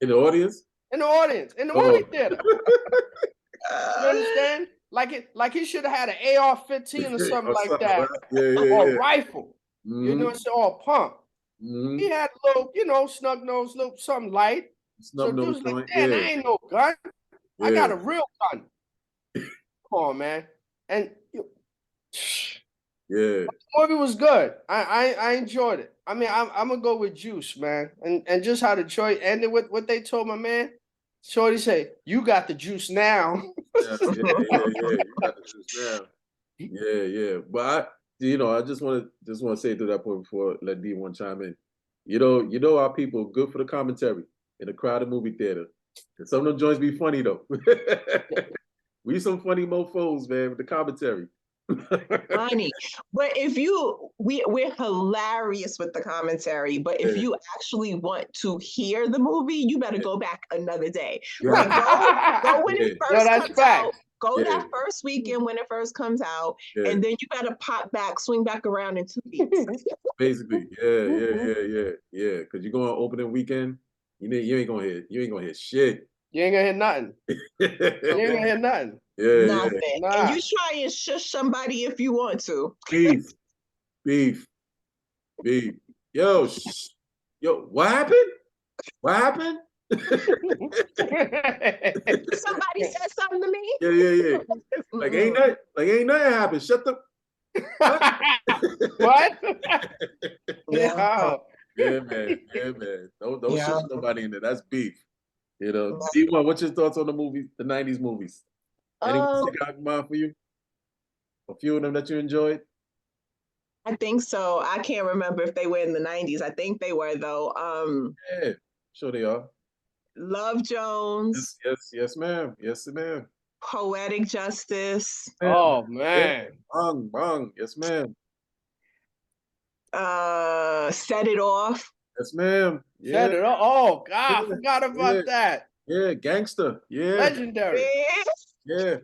[SPEAKER 1] in the audience.
[SPEAKER 2] In the audience, in the
[SPEAKER 1] Oh,
[SPEAKER 2] movie theater. You understand? Like he should have had an AR-15 or something
[SPEAKER 1] or
[SPEAKER 2] like
[SPEAKER 1] something,
[SPEAKER 2] that,
[SPEAKER 1] right? Yeah, yeah,
[SPEAKER 2] or
[SPEAKER 1] yeah.
[SPEAKER 2] a rifle. You know,
[SPEAKER 1] Mm-hmm.
[SPEAKER 2] it's all pump.
[SPEAKER 1] Mm-hmm.
[SPEAKER 2] He had a little, snug nose, little something light. So
[SPEAKER 1] Snub nose
[SPEAKER 2] dude's like,
[SPEAKER 1] joint.
[SPEAKER 2] "Dad,
[SPEAKER 1] Yeah,
[SPEAKER 2] I ain't no gun. I
[SPEAKER 1] yeah,
[SPEAKER 2] got a real gun." Come on, man. And
[SPEAKER 1] yeah.
[SPEAKER 2] the movie was good. I enjoyed it. I mean, I'm gonna go with Juice, man. And just how Detroit ended with what they told my man. Shorty say, "You got the juice now."
[SPEAKER 1] Yeah, yeah, yeah, yeah. You got the juice now. Yeah, yeah. But I just want to say to that point before let D1 chime in. Our people good for the commentary in a crowded movie theater. And some of them joints be funny though. We some funny mofos, man, with the commentary.
[SPEAKER 3] Funny. But we're hilarious with the commentary. But if
[SPEAKER 1] Yeah,
[SPEAKER 3] you actually want to hear the movie, you better
[SPEAKER 1] yeah.
[SPEAKER 3] go back another day.
[SPEAKER 1] You have
[SPEAKER 3] Like
[SPEAKER 1] to.
[SPEAKER 3] go when
[SPEAKER 1] Yeah,
[SPEAKER 3] it
[SPEAKER 2] Yo,
[SPEAKER 3] first
[SPEAKER 2] that's
[SPEAKER 3] comes out.
[SPEAKER 2] facts.
[SPEAKER 3] Go
[SPEAKER 1] yeah,
[SPEAKER 3] that first weekend when it first comes out,
[SPEAKER 1] yeah.
[SPEAKER 3] and then you better pop back, swing back around in 2 weeks.
[SPEAKER 1] Basically, yeah, yeah, yeah, yeah, yeah. Because you go on opening weekend, you ain't gonna hear shit.
[SPEAKER 2] You ain't gonna hear nothing. You ain't gonna hear nothing.
[SPEAKER 1] Yeah, yeah.
[SPEAKER 3] Nothing. And
[SPEAKER 2] Nah.
[SPEAKER 3] you try and shush somebody if you want to.
[SPEAKER 1] Beef, beef, beef. Yo, yo, what happened? What happened?
[SPEAKER 3] Somebody said something to me.
[SPEAKER 1] Yeah, yeah, yeah. Ain't nothing happened. Shut the what?
[SPEAKER 2] What?
[SPEAKER 3] Yeah.
[SPEAKER 2] Yo.
[SPEAKER 1] Yeah, man. Yeah, man. Don't
[SPEAKER 3] Yeah.
[SPEAKER 1] shush nobody in there. That's beef. D1, what's your thoughts on the movies, the 90s movies? Anyone
[SPEAKER 3] Um,
[SPEAKER 1] stick out in mind for you? A few of them that you enjoyed?
[SPEAKER 3] I think so. I can't remember if they were in the 90s. I think they were though.
[SPEAKER 1] Yeah, sure they are.
[SPEAKER 3] Love Jones,
[SPEAKER 1] Yes, yes, yes, ma'am. Yes, ma'am.
[SPEAKER 3] Poetic Justice,
[SPEAKER 1] Ma'am.
[SPEAKER 2] Oh
[SPEAKER 1] Yeah,
[SPEAKER 2] man.
[SPEAKER 1] bang, bang. Yes, ma'am.
[SPEAKER 3] Set It Off.
[SPEAKER 1] Yes, ma'am. Yeah,
[SPEAKER 2] Said it. Oh God, I
[SPEAKER 1] yeah,
[SPEAKER 2] forgot
[SPEAKER 1] yeah,
[SPEAKER 2] about that.
[SPEAKER 1] yeah. Gangster. Yeah,
[SPEAKER 2] Legendary.
[SPEAKER 3] Man,
[SPEAKER 1] yeah,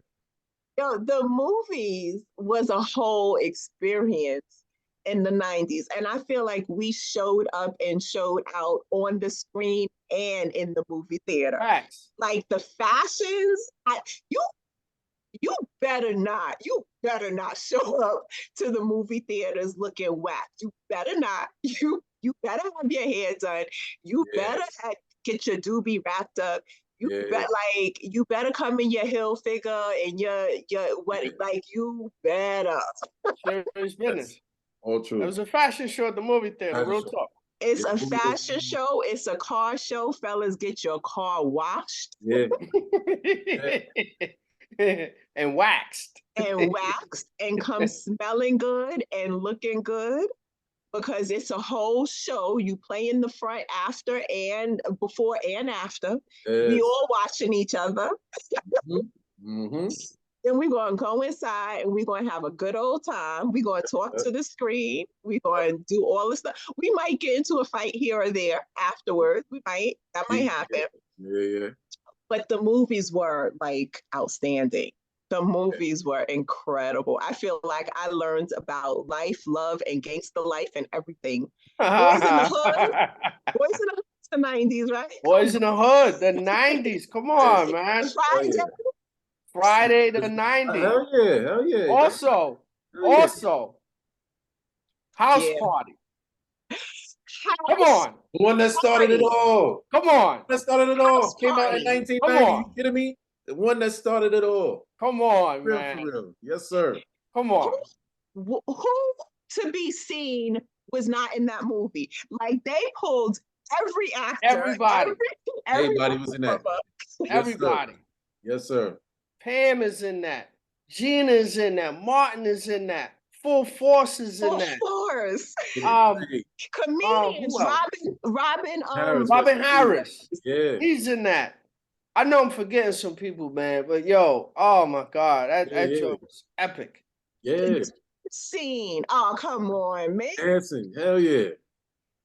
[SPEAKER 3] yo, the movies was a whole experience in the 90s. And I feel like we showed up and showed out on the screen and in the movie theater.
[SPEAKER 2] Facts.
[SPEAKER 3] Like the fashions, you better not show up to the movie theaters looking whack. You better not. You better have your hair done. You
[SPEAKER 1] yeah,
[SPEAKER 3] better get your doobie wrapped up.
[SPEAKER 1] yeah,
[SPEAKER 3] You better come in your heel figure and your what
[SPEAKER 1] yeah.
[SPEAKER 3] like you better.
[SPEAKER 2] Serious business.
[SPEAKER 1] That's all
[SPEAKER 2] It
[SPEAKER 1] true.
[SPEAKER 2] was a fashion show at the movie theater.
[SPEAKER 1] Fashion
[SPEAKER 2] Real
[SPEAKER 1] show.
[SPEAKER 2] talk.
[SPEAKER 3] It's
[SPEAKER 1] Yeah,
[SPEAKER 3] a
[SPEAKER 1] movie was-
[SPEAKER 3] fashion show. It's a car show. Fellas, get your car washed
[SPEAKER 1] yeah,
[SPEAKER 2] And waxed.
[SPEAKER 3] and waxed and come smelling good and looking good. Because it's a whole show. You play in the front, after, and before and after. We
[SPEAKER 1] yes.
[SPEAKER 3] all watching each other.
[SPEAKER 1] Mm-hmm.
[SPEAKER 3] Then we're gonna go inside and we're gonna have a good old time. We're gonna talk to the screen. We're gonna do all this stuff. We might get into a fight here or there afterwards. That might happen.
[SPEAKER 1] Yeah.
[SPEAKER 3] But the movies were like outstanding. The movies were incredible. I feel like I learned about life, love, and gangster life and everything. Boys in the Hood. Boys in the Hood, the 90s, right?
[SPEAKER 2] Boys in the Hood, the 90s. Come on, man.
[SPEAKER 1] Oh,
[SPEAKER 3] Friday.
[SPEAKER 1] yeah.
[SPEAKER 2] Friday, the 90s.
[SPEAKER 1] Hell yeah, hell yeah.
[SPEAKER 2] Also,
[SPEAKER 1] Hell yeah.
[SPEAKER 2] House
[SPEAKER 3] Yeah.
[SPEAKER 2] Party. Come
[SPEAKER 3] House
[SPEAKER 2] on.
[SPEAKER 1] The one that started it
[SPEAKER 3] Party.
[SPEAKER 1] all.
[SPEAKER 2] Come on.
[SPEAKER 1] That started it all.
[SPEAKER 3] House
[SPEAKER 1] Came out in
[SPEAKER 3] Party.
[SPEAKER 1] 1990.
[SPEAKER 2] on.
[SPEAKER 1] You kidding me? The one that started it all.
[SPEAKER 2] Come on,
[SPEAKER 1] Real
[SPEAKER 2] man.
[SPEAKER 1] for real. Yes, sir.
[SPEAKER 2] Come on.
[SPEAKER 3] Who to be seen was not in that movie? Like they pulled every actor,
[SPEAKER 2] Everybody.
[SPEAKER 1] Everybody was in that.
[SPEAKER 3] performer.
[SPEAKER 1] Yes, sir.
[SPEAKER 2] Everybody.
[SPEAKER 1] Yes, sir.
[SPEAKER 2] Pam is in that. Gina is in that. Martin is in that. Full Force is in
[SPEAKER 3] Full
[SPEAKER 2] that.
[SPEAKER 3] Force.
[SPEAKER 1] Hey,
[SPEAKER 3] Comedians.
[SPEAKER 2] who else?
[SPEAKER 3] Robin.
[SPEAKER 1] Harris.
[SPEAKER 2] Robin Harris.
[SPEAKER 1] Yeah.
[SPEAKER 2] He's in that. I know I'm forgetting some people, man, but yo, oh my God, that
[SPEAKER 1] Yeah.
[SPEAKER 2] joke was epic.
[SPEAKER 1] Yeah.
[SPEAKER 3] Scene. Oh, come on, man.
[SPEAKER 1] Dancing. Hell yeah.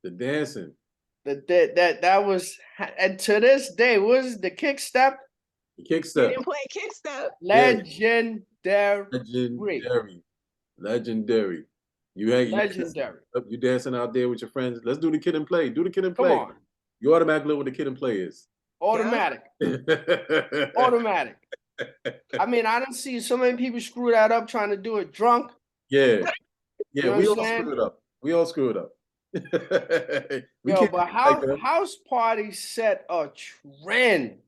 [SPEAKER 1] The dancing.
[SPEAKER 2] That was, and to this day, was the kick step
[SPEAKER 1] The kick
[SPEAKER 3] They
[SPEAKER 1] step.
[SPEAKER 3] didn't play Kickstep.
[SPEAKER 2] legendary.
[SPEAKER 1] Legendary.
[SPEAKER 2] Legendary.
[SPEAKER 1] You dancing out there with your friends. Let's do the kid and play. Do the kid and
[SPEAKER 2] Come
[SPEAKER 1] play.
[SPEAKER 2] on,
[SPEAKER 1] You automatically know what the kid and play is.
[SPEAKER 2] automatic,
[SPEAKER 1] Yeah.
[SPEAKER 2] automatic. I mean, I don't see so many people screw that up trying to do it drunk.
[SPEAKER 1] Yeah.
[SPEAKER 2] You know
[SPEAKER 1] We
[SPEAKER 2] what
[SPEAKER 1] all
[SPEAKER 2] I'm saying?
[SPEAKER 1] screwed up. We all screwed up. We
[SPEAKER 2] Yo,
[SPEAKER 1] can't
[SPEAKER 2] but
[SPEAKER 1] do it like that.
[SPEAKER 2] house party set a trend.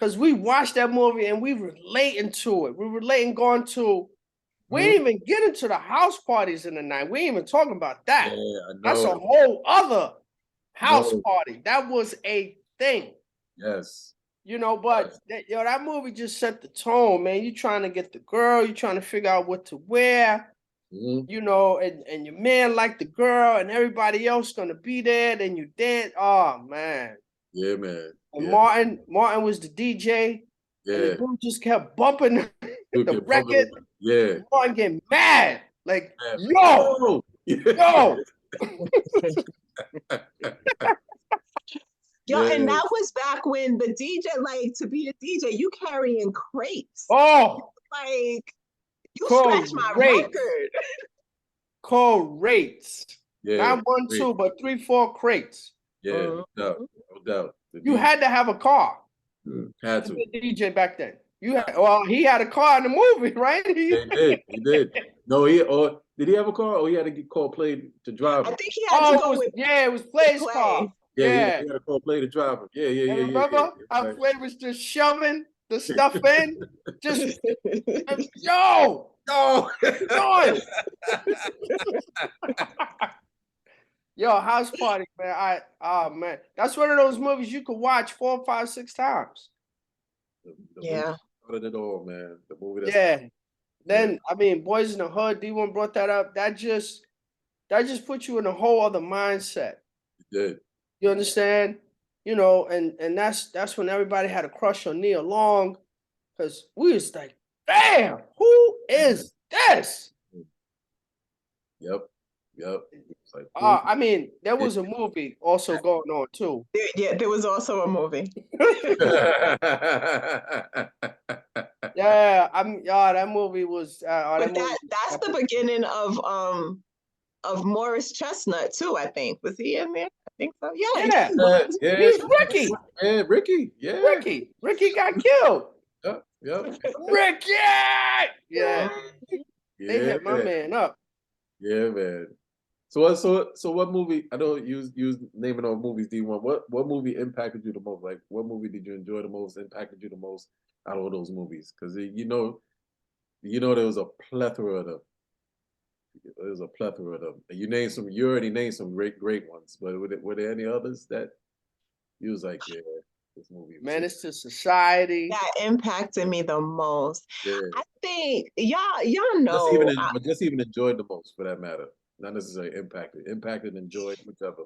[SPEAKER 2] Cause we watched that movie and we relating to it. We relating going to. We
[SPEAKER 1] Mhm.
[SPEAKER 2] didn't even get into the house parties in the night. We ain't even talking about that.
[SPEAKER 1] Yeah, I
[SPEAKER 2] That's a
[SPEAKER 1] know.
[SPEAKER 2] whole other house
[SPEAKER 1] No.
[SPEAKER 2] party. That was a thing,
[SPEAKER 1] Yes.
[SPEAKER 2] you know. But that movie just set the tone, man. You trying to get the girl, you trying to figure out what to wear,
[SPEAKER 1] Mhm.
[SPEAKER 2] you know, and your man like the girl, and everybody else gonna be there. Then you dance. Oh man.
[SPEAKER 1] Yeah, man.
[SPEAKER 2] And
[SPEAKER 1] Yeah.
[SPEAKER 2] Martin was the DJ, and the
[SPEAKER 1] Yeah.
[SPEAKER 2] dude just kept bumping
[SPEAKER 1] Dude
[SPEAKER 2] the
[SPEAKER 1] can pump
[SPEAKER 2] record.
[SPEAKER 1] it. Yeah.
[SPEAKER 2] Martin getting mad, like,
[SPEAKER 1] Yeah.
[SPEAKER 2] yo.
[SPEAKER 3] Yo,
[SPEAKER 1] Yeah.
[SPEAKER 3] and that was back when the DJ, like to be a DJ, you carrying crates.
[SPEAKER 2] Oh,
[SPEAKER 3] Like you scratch my
[SPEAKER 2] Great.
[SPEAKER 3] record.
[SPEAKER 2] Crates.
[SPEAKER 1] Yeah.
[SPEAKER 2] Not one,
[SPEAKER 1] Great.
[SPEAKER 2] two, but 3, 4 crates.
[SPEAKER 1] Yeah, no doubt. No doubt. The
[SPEAKER 2] You
[SPEAKER 1] DJ
[SPEAKER 2] had to have a car
[SPEAKER 1] had
[SPEAKER 2] to
[SPEAKER 1] to.
[SPEAKER 2] be a DJ back then. Well, he had a car in the movie, right?
[SPEAKER 1] Yeah, he did. He did. No, did he have a car or he had to get called play to drive
[SPEAKER 3] I
[SPEAKER 1] him?
[SPEAKER 3] think he had to go with
[SPEAKER 2] it was Play's
[SPEAKER 3] Play.
[SPEAKER 2] car.
[SPEAKER 1] Yeah,
[SPEAKER 2] Yeah.
[SPEAKER 1] he had to call play to drive him. Yeah.
[SPEAKER 2] And remember how
[SPEAKER 1] Right.
[SPEAKER 2] Play was just shoving the stuff in? Just, yo,
[SPEAKER 1] No.
[SPEAKER 2] John. Yo, house party, man. Man, that's one of those movies you could watch 4, 5, 6 times.
[SPEAKER 1] The
[SPEAKER 3] Yeah.
[SPEAKER 1] movie started it all, man. The movie that's
[SPEAKER 2] Yeah. Then I mean, Boys in the Hood. D1 brought that up. That just put you in a whole other mindset.
[SPEAKER 1] did.
[SPEAKER 2] You understand? You know, and that's when everybody had a crush on Nia Long, because we was like, damn, who is this?
[SPEAKER 1] Yep. It's like,
[SPEAKER 2] I mean, there was a movie also going on too.
[SPEAKER 3] Yeah, there was also a movie.
[SPEAKER 2] Yeah, that movie was.
[SPEAKER 3] But that's the beginning of Morris Chestnut too, I think. Was he in there? I think so. Yeah.
[SPEAKER 2] Yeah. He's Ricky.
[SPEAKER 1] Yeah, Ricky. Yeah.
[SPEAKER 2] Ricky got killed.
[SPEAKER 1] Yep.
[SPEAKER 2] Ricky! Yeah. They hit my
[SPEAKER 1] man.
[SPEAKER 2] man up.
[SPEAKER 1] Yeah, man. So what movie? I know you naming all movies, D1. What movie impacted you the most? Like, what movie did you enjoy the most? Impacted you the most out of all those movies? Because you know there was a plethora of them. There's a plethora of them. And you already named some great ones. But were there any others that you was like, yeah, this movie?
[SPEAKER 2] Menace to Society.
[SPEAKER 3] That impacted me the most.
[SPEAKER 1] Yeah.
[SPEAKER 3] I think y'all know.
[SPEAKER 1] Just even enjoyed the most, for that matter. Not necessarily impacted, enjoyed, whichever.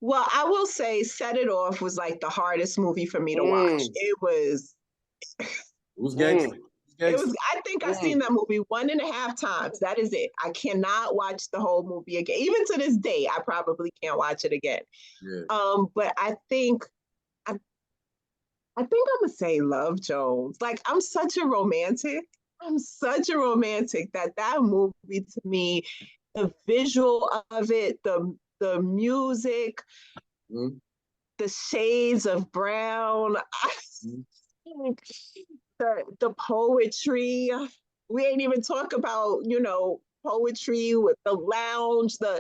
[SPEAKER 3] Well, I will say Set It Off was like the hardest movie for me to watch. It was.
[SPEAKER 1] Who's gangster?
[SPEAKER 3] It was. I think I've seen that movie 1.5 times. That is it. I cannot watch the whole movie again. Even to this day, I probably can't watch it again.
[SPEAKER 1] Yeah.
[SPEAKER 3] But I think I think I'm gonna say Love Jones. Like I'm such a romantic. I'm such a romantic that movie to me, the visual of it, the music,
[SPEAKER 1] Mhm.
[SPEAKER 3] the shades of brown,
[SPEAKER 1] Mhm.
[SPEAKER 3] the poetry. We ain't even talk about, poetry with the lounge,
[SPEAKER 1] Yeah,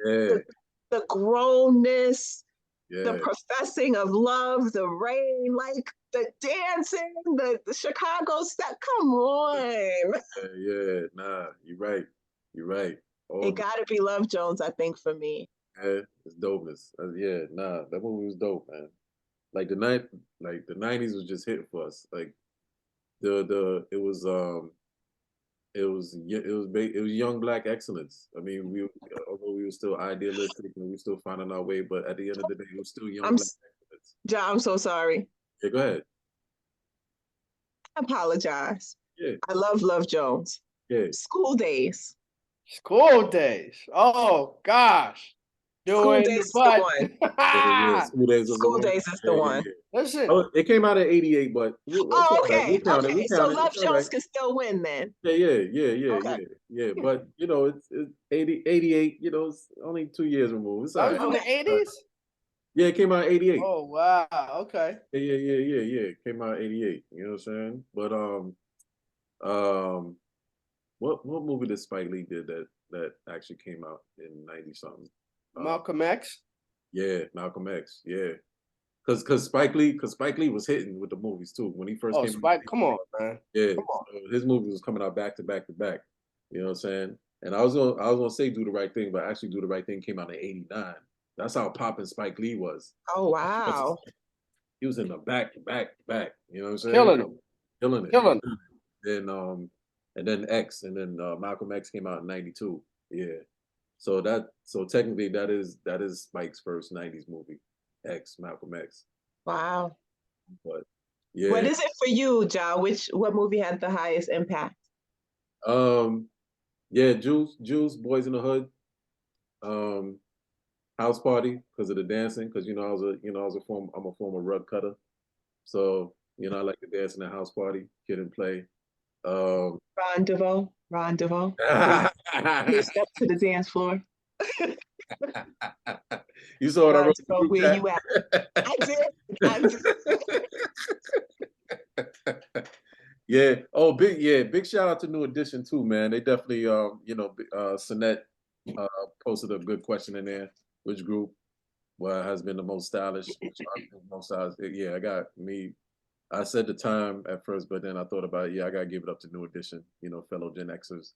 [SPEAKER 3] the the grownness, the
[SPEAKER 1] yeah,
[SPEAKER 3] professing of love, the rain, like the dancing, the Chicago step. Come on.
[SPEAKER 1] yeah. Nah, you're right. You're right.
[SPEAKER 3] It
[SPEAKER 1] All
[SPEAKER 3] gotta be Love Jones, I think, for me.
[SPEAKER 1] yeah, it's dopeness. Yeah, nah, that movie was dope, man. Like like the '90s was just hitting for us. Like it was young black excellence. I mean, although we were still idealistic and we were still finding our way, but at the end of the day, it was still young
[SPEAKER 3] I'm
[SPEAKER 1] black excellence.
[SPEAKER 3] Ja, I'm so sorry.
[SPEAKER 1] Yeah, go ahead.
[SPEAKER 3] I apologize.
[SPEAKER 1] Yeah,
[SPEAKER 3] I love Love Jones.
[SPEAKER 1] yeah.
[SPEAKER 3] School Days.
[SPEAKER 2] School days. Oh gosh.
[SPEAKER 3] School
[SPEAKER 2] Doing
[SPEAKER 3] Days
[SPEAKER 2] the
[SPEAKER 3] is the
[SPEAKER 2] butt.
[SPEAKER 3] one.
[SPEAKER 1] Yeah. School Days was the
[SPEAKER 3] School
[SPEAKER 1] one.
[SPEAKER 3] Days is
[SPEAKER 1] Yeah,
[SPEAKER 3] the
[SPEAKER 1] yeah,
[SPEAKER 3] one.
[SPEAKER 1] yeah.
[SPEAKER 2] Listen,
[SPEAKER 1] Oh, it came out in '88, but it's
[SPEAKER 3] Oh,
[SPEAKER 1] all right.
[SPEAKER 3] okay.
[SPEAKER 1] We count it. We
[SPEAKER 3] Okay. So
[SPEAKER 1] count it.
[SPEAKER 3] Love
[SPEAKER 1] It's all right.
[SPEAKER 3] Jones can still win then.
[SPEAKER 1] Yeah, yeah, yeah, yeah,
[SPEAKER 3] Okay.
[SPEAKER 1] yeah, yeah. But it's 88. It's only 2 years removed. It's all
[SPEAKER 2] that was
[SPEAKER 1] right.
[SPEAKER 2] in
[SPEAKER 3] Okay.
[SPEAKER 2] the 80s?
[SPEAKER 1] Yeah, it came out in '88.
[SPEAKER 2] Oh wow. Okay.
[SPEAKER 1] Yeah, yeah, yeah, yeah, yeah. It came out in '88. You know what I'm saying? But um, what movie did Spike Lee did that actually came out in '90 something? Uh,
[SPEAKER 2] Malcolm X.
[SPEAKER 1] yeah, Malcolm X. Yeah, because Spike Lee was hitting with the movies too when he first
[SPEAKER 2] Oh,
[SPEAKER 1] came out.
[SPEAKER 2] Spike, come on, man.
[SPEAKER 1] Yeah,
[SPEAKER 2] Come on.
[SPEAKER 1] so his movies was coming out back to back to back. You know what I'm saying? And I was gonna say Do the Right Thing, but actually Do the Right Thing came out in '89. That's how popping Spike Lee was.
[SPEAKER 3] Oh, wow.
[SPEAKER 1] He was in the back to back to back. You know what I'm saying?
[SPEAKER 2] Killing him.
[SPEAKER 1] Killing it.
[SPEAKER 2] Killing him.
[SPEAKER 1] Then and then X and then Malcolm X came out in '92. Yeah. So technically that is Spike's first '90s movie, X, Malcolm X.
[SPEAKER 3] Wow.
[SPEAKER 1] But
[SPEAKER 3] What
[SPEAKER 1] yeah.
[SPEAKER 3] is it for you, Ja? What movie had the highest impact?
[SPEAKER 1] Um yeah, Juice, Boys in the Hood, um, House Party because of the dancing, because I'm a former rug cutter. So, I like to dance in the house party, kid and play. Um
[SPEAKER 3] Rendezvous. Rendezvous. Please step to the dance floor.
[SPEAKER 1] You saw what I wrote in the
[SPEAKER 3] Rendezvous,
[SPEAKER 1] group
[SPEAKER 3] where
[SPEAKER 1] chat?
[SPEAKER 3] you at? I did. I did.
[SPEAKER 1] Yeah. Oh, big shout out to New Edition too, man. They definitely Sinette posted a good question in there. Which group has been the most stylish? Which most stylish? Yeah, I got me. I said the time at first, but then I thought about it. Yeah, I gotta give it up to New Edition, fellow Gen Xers.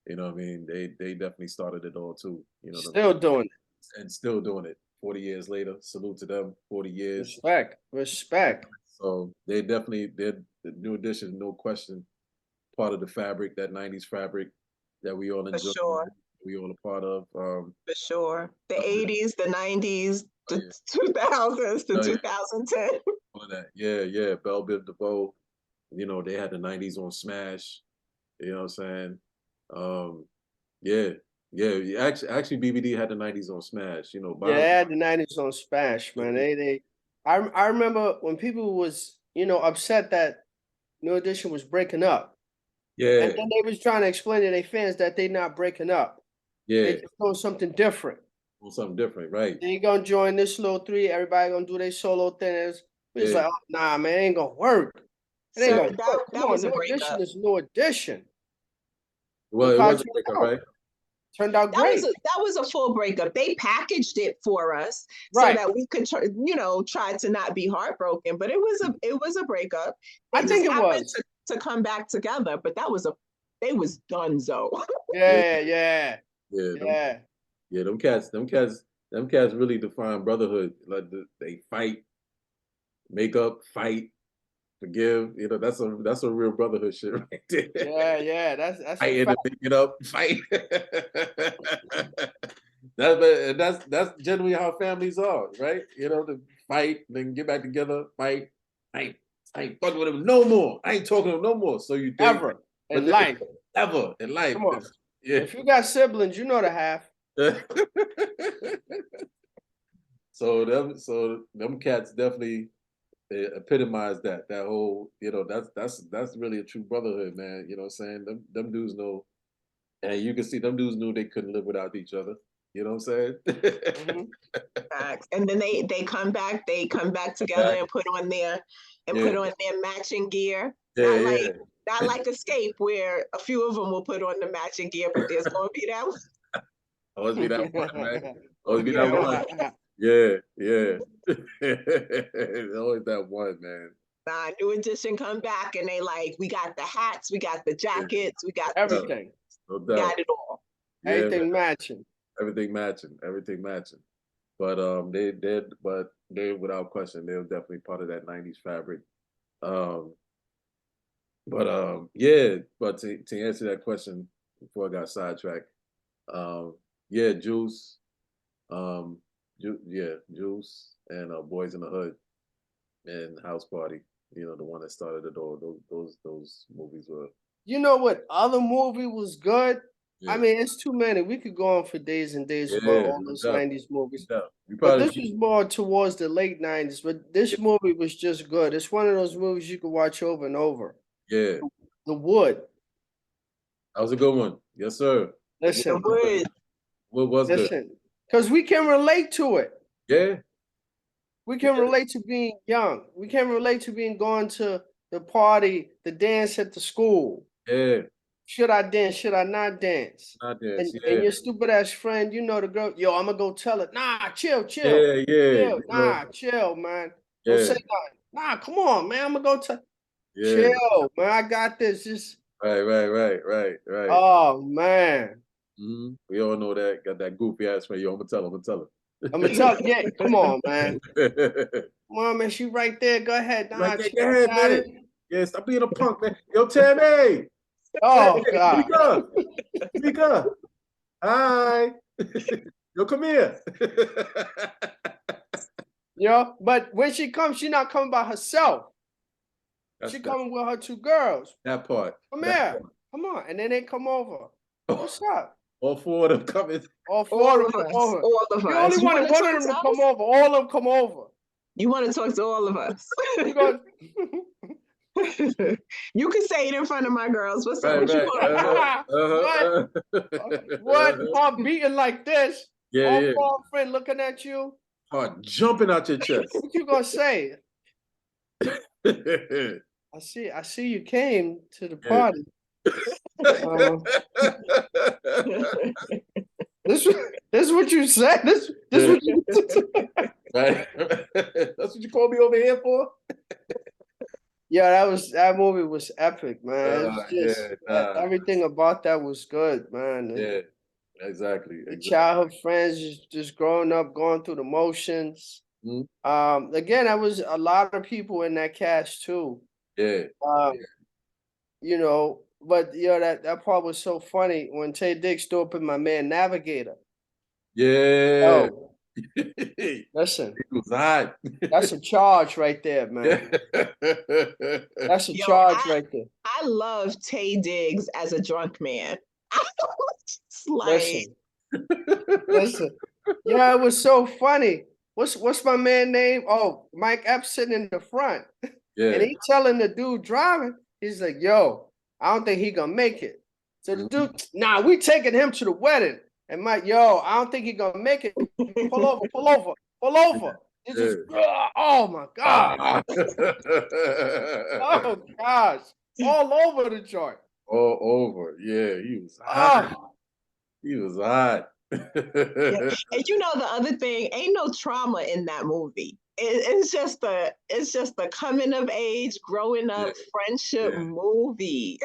[SPEAKER 1] You know what I mean? They definitely started it all too.
[SPEAKER 2] Still doing it.
[SPEAKER 1] And still doing it 40 years later. Salute to them, 40 years.
[SPEAKER 2] Respect. Respect.
[SPEAKER 1] So they're the New Edition, no question, part of the fabric, that '90s fabric that we all
[SPEAKER 3] For
[SPEAKER 1] enjoy,
[SPEAKER 3] sure.
[SPEAKER 1] we all a part of.
[SPEAKER 3] For sure. The
[SPEAKER 1] Oh, yeah.
[SPEAKER 3] 80s, the 90s,
[SPEAKER 1] Oh,
[SPEAKER 3] the
[SPEAKER 1] yeah.
[SPEAKER 3] 2000s, the
[SPEAKER 1] Oh, yeah.
[SPEAKER 3] 2010.
[SPEAKER 1] All of that. Yeah, yeah. Bell Biv DeVoe, they had the '90s on Smash. You know what I'm saying? Um, yeah, yeah. Actually, BBD had the '90s on Smash.
[SPEAKER 2] Yeah,
[SPEAKER 1] Bob.
[SPEAKER 2] they had the 90s on Smash, man. I remember when people was, upset that New Edition was breaking up. And
[SPEAKER 1] Yeah,
[SPEAKER 2] then they was trying to explain to their fans that they not breaking up. They
[SPEAKER 1] yeah.
[SPEAKER 2] just doing something different.
[SPEAKER 1] On something different, right?
[SPEAKER 2] They gonna join this little three, everybody gonna do their solo thing. We was
[SPEAKER 1] Yeah.
[SPEAKER 2] like, oh, nah, man, it ain't gonna work. It ain't
[SPEAKER 3] Sir,
[SPEAKER 2] gonna work. Come
[SPEAKER 3] that
[SPEAKER 2] on,
[SPEAKER 3] was a
[SPEAKER 2] New Edition
[SPEAKER 3] breakup.
[SPEAKER 2] is New Edition.
[SPEAKER 1] Well,
[SPEAKER 2] Look
[SPEAKER 1] it
[SPEAKER 2] how it
[SPEAKER 1] was a
[SPEAKER 2] turned
[SPEAKER 1] breakup,
[SPEAKER 2] out.
[SPEAKER 1] right?
[SPEAKER 2] Turned out great.
[SPEAKER 3] That was a full breakup. They packaged it for us so
[SPEAKER 2] Right.
[SPEAKER 3] that we could try to not be heartbroken. But it was a breakup. They
[SPEAKER 2] I
[SPEAKER 3] just
[SPEAKER 2] think it
[SPEAKER 3] happened
[SPEAKER 2] was.
[SPEAKER 3] to come back together. But they was donezo.
[SPEAKER 2] Yeah, yeah,
[SPEAKER 1] Yeah,
[SPEAKER 2] yeah.
[SPEAKER 1] them cats really define brotherhood. Like they fight, make up, fight, forgive. That's a real brotherhood shit right there.
[SPEAKER 2] Yeah, yeah. That's a
[SPEAKER 1] Fight and
[SPEAKER 2] fact.
[SPEAKER 1] make it up, fight. That's generally how families are, right? To fight, then get back together, fight. I ain't fucking with him no more. I ain't talking to him no more. So you think,
[SPEAKER 2] Ever
[SPEAKER 1] but
[SPEAKER 2] in
[SPEAKER 1] then
[SPEAKER 2] life.
[SPEAKER 1] ever in life,
[SPEAKER 2] Come on.
[SPEAKER 1] yeah.
[SPEAKER 2] If you got siblings, you know the half.
[SPEAKER 1] So them cats definitely it epitomized that whole, that's really a true brotherhood, man. You know what I'm saying? Them dudes know, and you can see them dudes knew they couldn't live without each other. You know what I'm saying?
[SPEAKER 2] Mhm.
[SPEAKER 3] Facts. And then they come back together and put on
[SPEAKER 1] Yeah,
[SPEAKER 3] their matching gear.
[SPEAKER 1] yeah, yeah.
[SPEAKER 3] Not like Escape, where a few of them will put on the matching gear, but there's gonna be that
[SPEAKER 1] Always be that one, man. Always be that
[SPEAKER 3] yeah.
[SPEAKER 1] one. Yeah, yeah. Always that one, man.
[SPEAKER 3] New Edition come back and they like, we got the hats, we got the
[SPEAKER 1] Yeah,
[SPEAKER 3] jackets,
[SPEAKER 2] Everything,
[SPEAKER 1] no
[SPEAKER 3] we
[SPEAKER 1] doubt.
[SPEAKER 3] got it all.
[SPEAKER 1] Yeah, man.
[SPEAKER 2] everything matching.
[SPEAKER 1] Everything matching, everything matching. But they without question, they were definitely part of that '90s fabric. Um, yeah. But to answer that question before I got sidetracked, yeah, Juice, um, yeah, Juice, and Boys in the Hood and House Party. The one that started it all. Those movies were,
[SPEAKER 2] You know what other movie was good? I
[SPEAKER 1] yeah,
[SPEAKER 2] mean, it's too many. We could go on for days and days about
[SPEAKER 1] yeah,
[SPEAKER 2] all
[SPEAKER 1] no
[SPEAKER 2] those
[SPEAKER 1] doubt,
[SPEAKER 2] 90s movies.
[SPEAKER 1] no doubt. We
[SPEAKER 2] But
[SPEAKER 1] probably
[SPEAKER 2] this was more towards the late 90s. But
[SPEAKER 1] yeah,
[SPEAKER 2] this movie was just good. It's one of those movies you could watch over and over.
[SPEAKER 1] yeah,
[SPEAKER 2] The Wood.
[SPEAKER 1] that was a good one. Yes, sir. The Wood
[SPEAKER 3] The
[SPEAKER 2] Listen,
[SPEAKER 1] was good.
[SPEAKER 3] wood.
[SPEAKER 1] Wood was good.
[SPEAKER 2] listen. Because we can relate to it.
[SPEAKER 1] Yeah,
[SPEAKER 2] We
[SPEAKER 1] yeah,
[SPEAKER 2] can relate to being young. We can relate to being going to the party, the dance at the school.
[SPEAKER 1] yeah.
[SPEAKER 2] Should I dance? Should I not dance?
[SPEAKER 1] Not dance.
[SPEAKER 2] And
[SPEAKER 1] Yeah,
[SPEAKER 2] your stupid ass friend, the girl, yo, I'm gonna go tell it. Nah, chill,
[SPEAKER 1] yeah, yeah.
[SPEAKER 2] chill. Nah, chill, man. Don't say
[SPEAKER 1] Yeah,
[SPEAKER 2] nothing. Nah, come on, man. I'm gonna go tell.
[SPEAKER 1] yeah.
[SPEAKER 2] Chill, man. I got this. Just
[SPEAKER 1] Right.
[SPEAKER 2] oh man.
[SPEAKER 1] We all know that. Got that goofy ass friend. Yo, I'm gonna tell him. I'm gonna
[SPEAKER 2] I'm gonna tell. Yeah, come on, man.
[SPEAKER 1] tell him.
[SPEAKER 2] Come on, man. She right there. Go ahead.
[SPEAKER 1] Right
[SPEAKER 2] Nah,
[SPEAKER 1] there,
[SPEAKER 2] chill.
[SPEAKER 1] go
[SPEAKER 2] I
[SPEAKER 1] ahead,
[SPEAKER 2] got
[SPEAKER 1] man.
[SPEAKER 2] it.
[SPEAKER 1] Yeah, stop being a punk, man. Yo, Tammy,
[SPEAKER 2] Oh
[SPEAKER 1] speak
[SPEAKER 2] God.
[SPEAKER 1] up, speak up. Hi. Yo, come here.
[SPEAKER 2] But when she comes, she not coming by herself.
[SPEAKER 1] That's
[SPEAKER 2] She
[SPEAKER 1] that,
[SPEAKER 2] coming with her two girls.
[SPEAKER 1] that part.
[SPEAKER 2] Come
[SPEAKER 1] That
[SPEAKER 2] here.
[SPEAKER 1] part.
[SPEAKER 2] Come on. And then they come over. What's up?
[SPEAKER 1] All four of them coming.
[SPEAKER 2] All
[SPEAKER 3] All
[SPEAKER 2] four of
[SPEAKER 3] of
[SPEAKER 2] them come
[SPEAKER 3] us.
[SPEAKER 2] over.
[SPEAKER 3] All of
[SPEAKER 2] You
[SPEAKER 3] us.
[SPEAKER 2] only
[SPEAKER 3] You
[SPEAKER 2] wanted
[SPEAKER 3] want to
[SPEAKER 2] one of
[SPEAKER 3] talk
[SPEAKER 2] them
[SPEAKER 3] to
[SPEAKER 2] to come
[SPEAKER 3] us?
[SPEAKER 2] over. All of them come over.
[SPEAKER 3] You want to talk to all of us?
[SPEAKER 2] You go,
[SPEAKER 3] You can say it in front of my girls. What's up?
[SPEAKER 1] Right,
[SPEAKER 3] What you
[SPEAKER 1] right.
[SPEAKER 3] want?
[SPEAKER 2] what? Heart beating like this.
[SPEAKER 1] Yeah,
[SPEAKER 2] All
[SPEAKER 1] yeah.
[SPEAKER 2] four friend looking at you.
[SPEAKER 1] Heart jumping out your chest.
[SPEAKER 2] What you gonna say? I see you came to the
[SPEAKER 1] Yeah.
[SPEAKER 2] party. This is what you said. This
[SPEAKER 1] Yeah.
[SPEAKER 2] what you
[SPEAKER 1] Right. That's what you called me over here for?
[SPEAKER 2] Yeah, that movie was epic, man. It was just
[SPEAKER 1] Yeah, nah.
[SPEAKER 2] everything about that was good, man.
[SPEAKER 1] Yeah, exactly.
[SPEAKER 2] The
[SPEAKER 1] Exactly.
[SPEAKER 2] childhood friends just growing up, going through the motions.
[SPEAKER 1] Mhm.
[SPEAKER 2] Again, there was a lot of people in that cast too.
[SPEAKER 1] Yeah.
[SPEAKER 2] Um, but that part was so funny when Tay Diggs threw up in my man Navigator.
[SPEAKER 1] Yeah.
[SPEAKER 2] Oh, listen,
[SPEAKER 1] It was hot.
[SPEAKER 2] that's a charge right there, man. That's a
[SPEAKER 3] Yo,
[SPEAKER 2] charge right there.
[SPEAKER 3] I love Tay Diggs as a drunk man. I was just like,
[SPEAKER 2] Listen. Yeah, it was so funny. What's my man name? Oh, Mike Epps sitting in the front. And
[SPEAKER 1] Yeah.
[SPEAKER 2] he telling the dude driving, he's like, yo, I don't think he gonna make it. So the dude, nah, we taking him to the wedding. And Mike, yo, I don't think he gonna make it. Pull over, pull over, pull over. It's just, oh my God.
[SPEAKER 1] Ah.
[SPEAKER 2] Oh gosh. All over the joint.
[SPEAKER 1] All over. Yeah, he was hot.
[SPEAKER 2] Oh,
[SPEAKER 1] He was hot.
[SPEAKER 3] yeah. And you know the other thing, ain't no trauma in that movie. It's just the coming of age, growing up, friendship movie.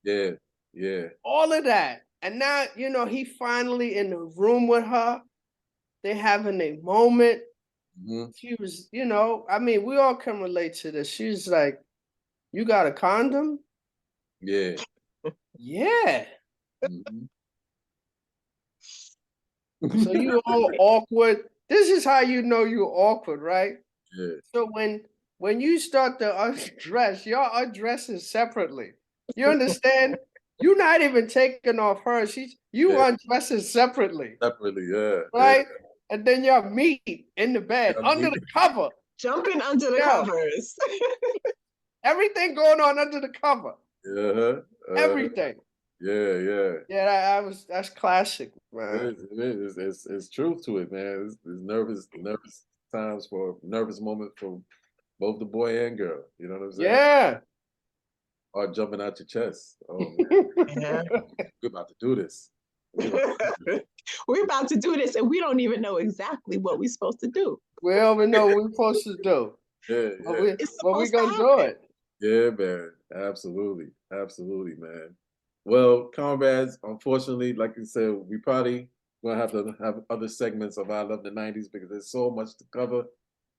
[SPEAKER 1] Yeah, yeah.
[SPEAKER 2] all of that. And now, he finally in the room with her. They having a moment.
[SPEAKER 1] Mhm.
[SPEAKER 2] She was, I mean, we all can relate to this. She's like, you got a condom?
[SPEAKER 1] Yeah.
[SPEAKER 2] Yeah.
[SPEAKER 1] Mhm.
[SPEAKER 2] So you all awkward. This is how you know you're awkward, right?
[SPEAKER 1] Yeah.
[SPEAKER 2] So when you start to undress, you're undressing separately. You understand? You're not even taking off her. You undressing separately,
[SPEAKER 1] Separately, yeah.
[SPEAKER 2] right? And then y'all meet in the bed
[SPEAKER 1] Yeah,
[SPEAKER 2] under the cover.
[SPEAKER 3] Jumping under the
[SPEAKER 2] Yeah.
[SPEAKER 3] covers.
[SPEAKER 2] Everything going on under the cover. Everything.
[SPEAKER 1] Yeah.
[SPEAKER 2] Yeah, that's classic,
[SPEAKER 1] It
[SPEAKER 2] man.
[SPEAKER 1] is. It's truth to it, man. It's nervous times for nervous moment for both the boy and girl. You know what I'm saying?
[SPEAKER 2] Yeah.
[SPEAKER 1] Or jumping out your chest. Oh man,
[SPEAKER 3] Yeah.
[SPEAKER 1] we're about to do this. We're about to do this.
[SPEAKER 3] We're about to do this and we don't even know exactly what we're supposed to do.
[SPEAKER 2] We don't even know what we're supposed to do.
[SPEAKER 1] Yeah.
[SPEAKER 3] It's
[SPEAKER 2] But we
[SPEAKER 3] supposed to
[SPEAKER 2] gonna do
[SPEAKER 3] happen.
[SPEAKER 2] it.
[SPEAKER 1] Yeah, man. Absolutely. Absolutely, man. Well, comrades, unfortunately, like you said, we probably gonna have to have other segments of I Love the 90s because there's so much to cover.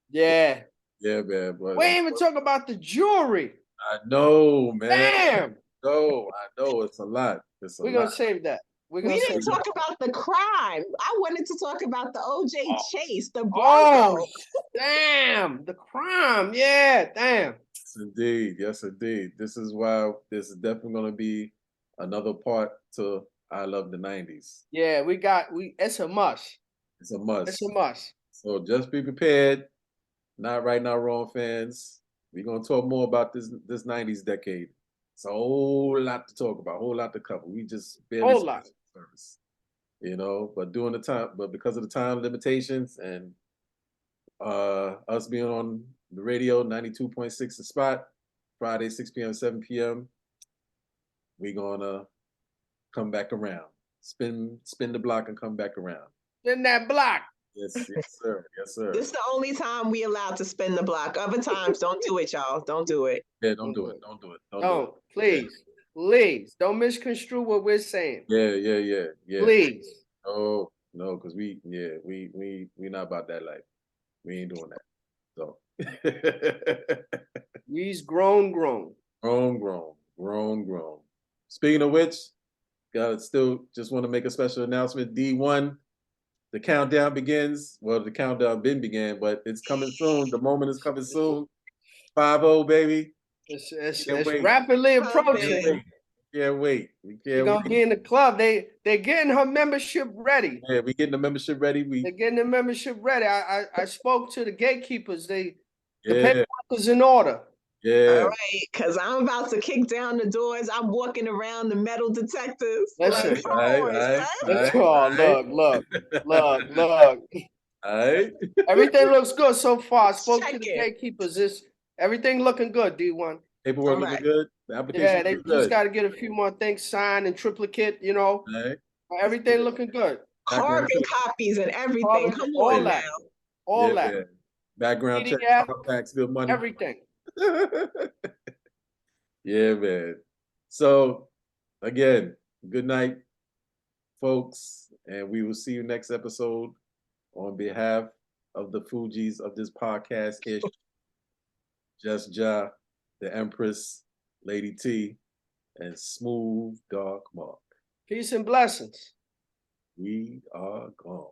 [SPEAKER 2] Yeah.
[SPEAKER 1] Yeah, man. But
[SPEAKER 2] We ain't even talk about the jewelry.
[SPEAKER 1] I know, man.
[SPEAKER 2] Damn.
[SPEAKER 1] I know. It's a lot. It's a
[SPEAKER 2] We're
[SPEAKER 1] lot.
[SPEAKER 2] gonna save that. We're
[SPEAKER 3] We
[SPEAKER 2] gonna
[SPEAKER 3] didn't
[SPEAKER 2] save that.
[SPEAKER 3] talk about the crime. I wanted to talk about the OJ chase, the Bronco.
[SPEAKER 2] Oh, damn. The crime. Yeah, damn.
[SPEAKER 1] Yes, indeed. Yes, indeed. This is why this is definitely going to be another part to I Love the 90s.
[SPEAKER 2] Yeah, it's a must.
[SPEAKER 1] It's a must.
[SPEAKER 2] It's a must.
[SPEAKER 1] So just be prepared. Not right now, wrong fans. We're going to talk more about this 90s decade. It's a whole lot to talk about, a whole lot to cover. We just barely
[SPEAKER 2] Whole lot.
[SPEAKER 1] scratched the surface, you know, but because of the time limitations and us being on the radio 92.6 the spot, Friday 6 p.m. 7 p.m. we gonna come back around, spin the block and come back around.
[SPEAKER 2] In that block.
[SPEAKER 1] Yes sir.
[SPEAKER 3] This is the only time we allowed to spin the block. Other times, don't do it, y'all. Don't do it.
[SPEAKER 1] Yeah, don't do it.
[SPEAKER 2] Don't, please don't misconstrue what we're saying.
[SPEAKER 1] Yeah.
[SPEAKER 2] Please.
[SPEAKER 1] Oh no, because we not about that life. We ain't doing that. So
[SPEAKER 2] We's grown.
[SPEAKER 1] grown. Speaking of which, still just want to make a special announcement. D1, the countdown begins. Well, the countdown began, but it's coming soon. The moment is coming soon. 5-0, baby.
[SPEAKER 2] It's
[SPEAKER 1] wait.
[SPEAKER 2] rapidly
[SPEAKER 3] Can't
[SPEAKER 2] approaching.
[SPEAKER 1] Can't wait. We
[SPEAKER 2] We're
[SPEAKER 1] can't
[SPEAKER 2] gonna
[SPEAKER 1] wait.
[SPEAKER 2] be in the club. They're getting her membership ready.
[SPEAKER 1] Yeah, we getting the membership ready.
[SPEAKER 2] They're getting the membership ready. I spoke to the gatekeepers. The
[SPEAKER 1] Yeah,
[SPEAKER 2] paperwork is in order.
[SPEAKER 1] yeah.
[SPEAKER 3] All right, because I'm about to kick down the doors. I'm walking around the metal detectors.
[SPEAKER 2] Listen.
[SPEAKER 3] Like, homeboys,
[SPEAKER 2] Look.
[SPEAKER 1] All right.
[SPEAKER 2] Everything looks good so far. I spoke to
[SPEAKER 3] Check
[SPEAKER 2] the
[SPEAKER 3] it.
[SPEAKER 2] gatekeepers. Everything looking good, D1.
[SPEAKER 1] Paperwork
[SPEAKER 3] All
[SPEAKER 1] looking
[SPEAKER 3] right.
[SPEAKER 1] good. The application
[SPEAKER 2] Yeah, they
[SPEAKER 1] looking
[SPEAKER 2] just
[SPEAKER 1] good.
[SPEAKER 2] got to get a few more things signed and triplicate, you know.
[SPEAKER 1] All right.
[SPEAKER 2] Everything looking good.
[SPEAKER 3] Carbon
[SPEAKER 1] check.
[SPEAKER 3] copies and everything.
[SPEAKER 2] Carbon,
[SPEAKER 3] Come
[SPEAKER 2] all
[SPEAKER 3] on
[SPEAKER 2] that.
[SPEAKER 3] now.
[SPEAKER 2] All
[SPEAKER 1] Yeah,
[SPEAKER 2] that.
[SPEAKER 1] man. Background check,
[SPEAKER 2] PDF,
[SPEAKER 1] contacts, good money.
[SPEAKER 2] everything.
[SPEAKER 1] Yeah, man. So, again, good night, folks, and we will see you next episode. On behalf of the Fugees of this podcast, ish, Just Ja, the Empress, Lady T, and Smooth Dark Mark.
[SPEAKER 2] Peace and blessings.
[SPEAKER 1] We are gone.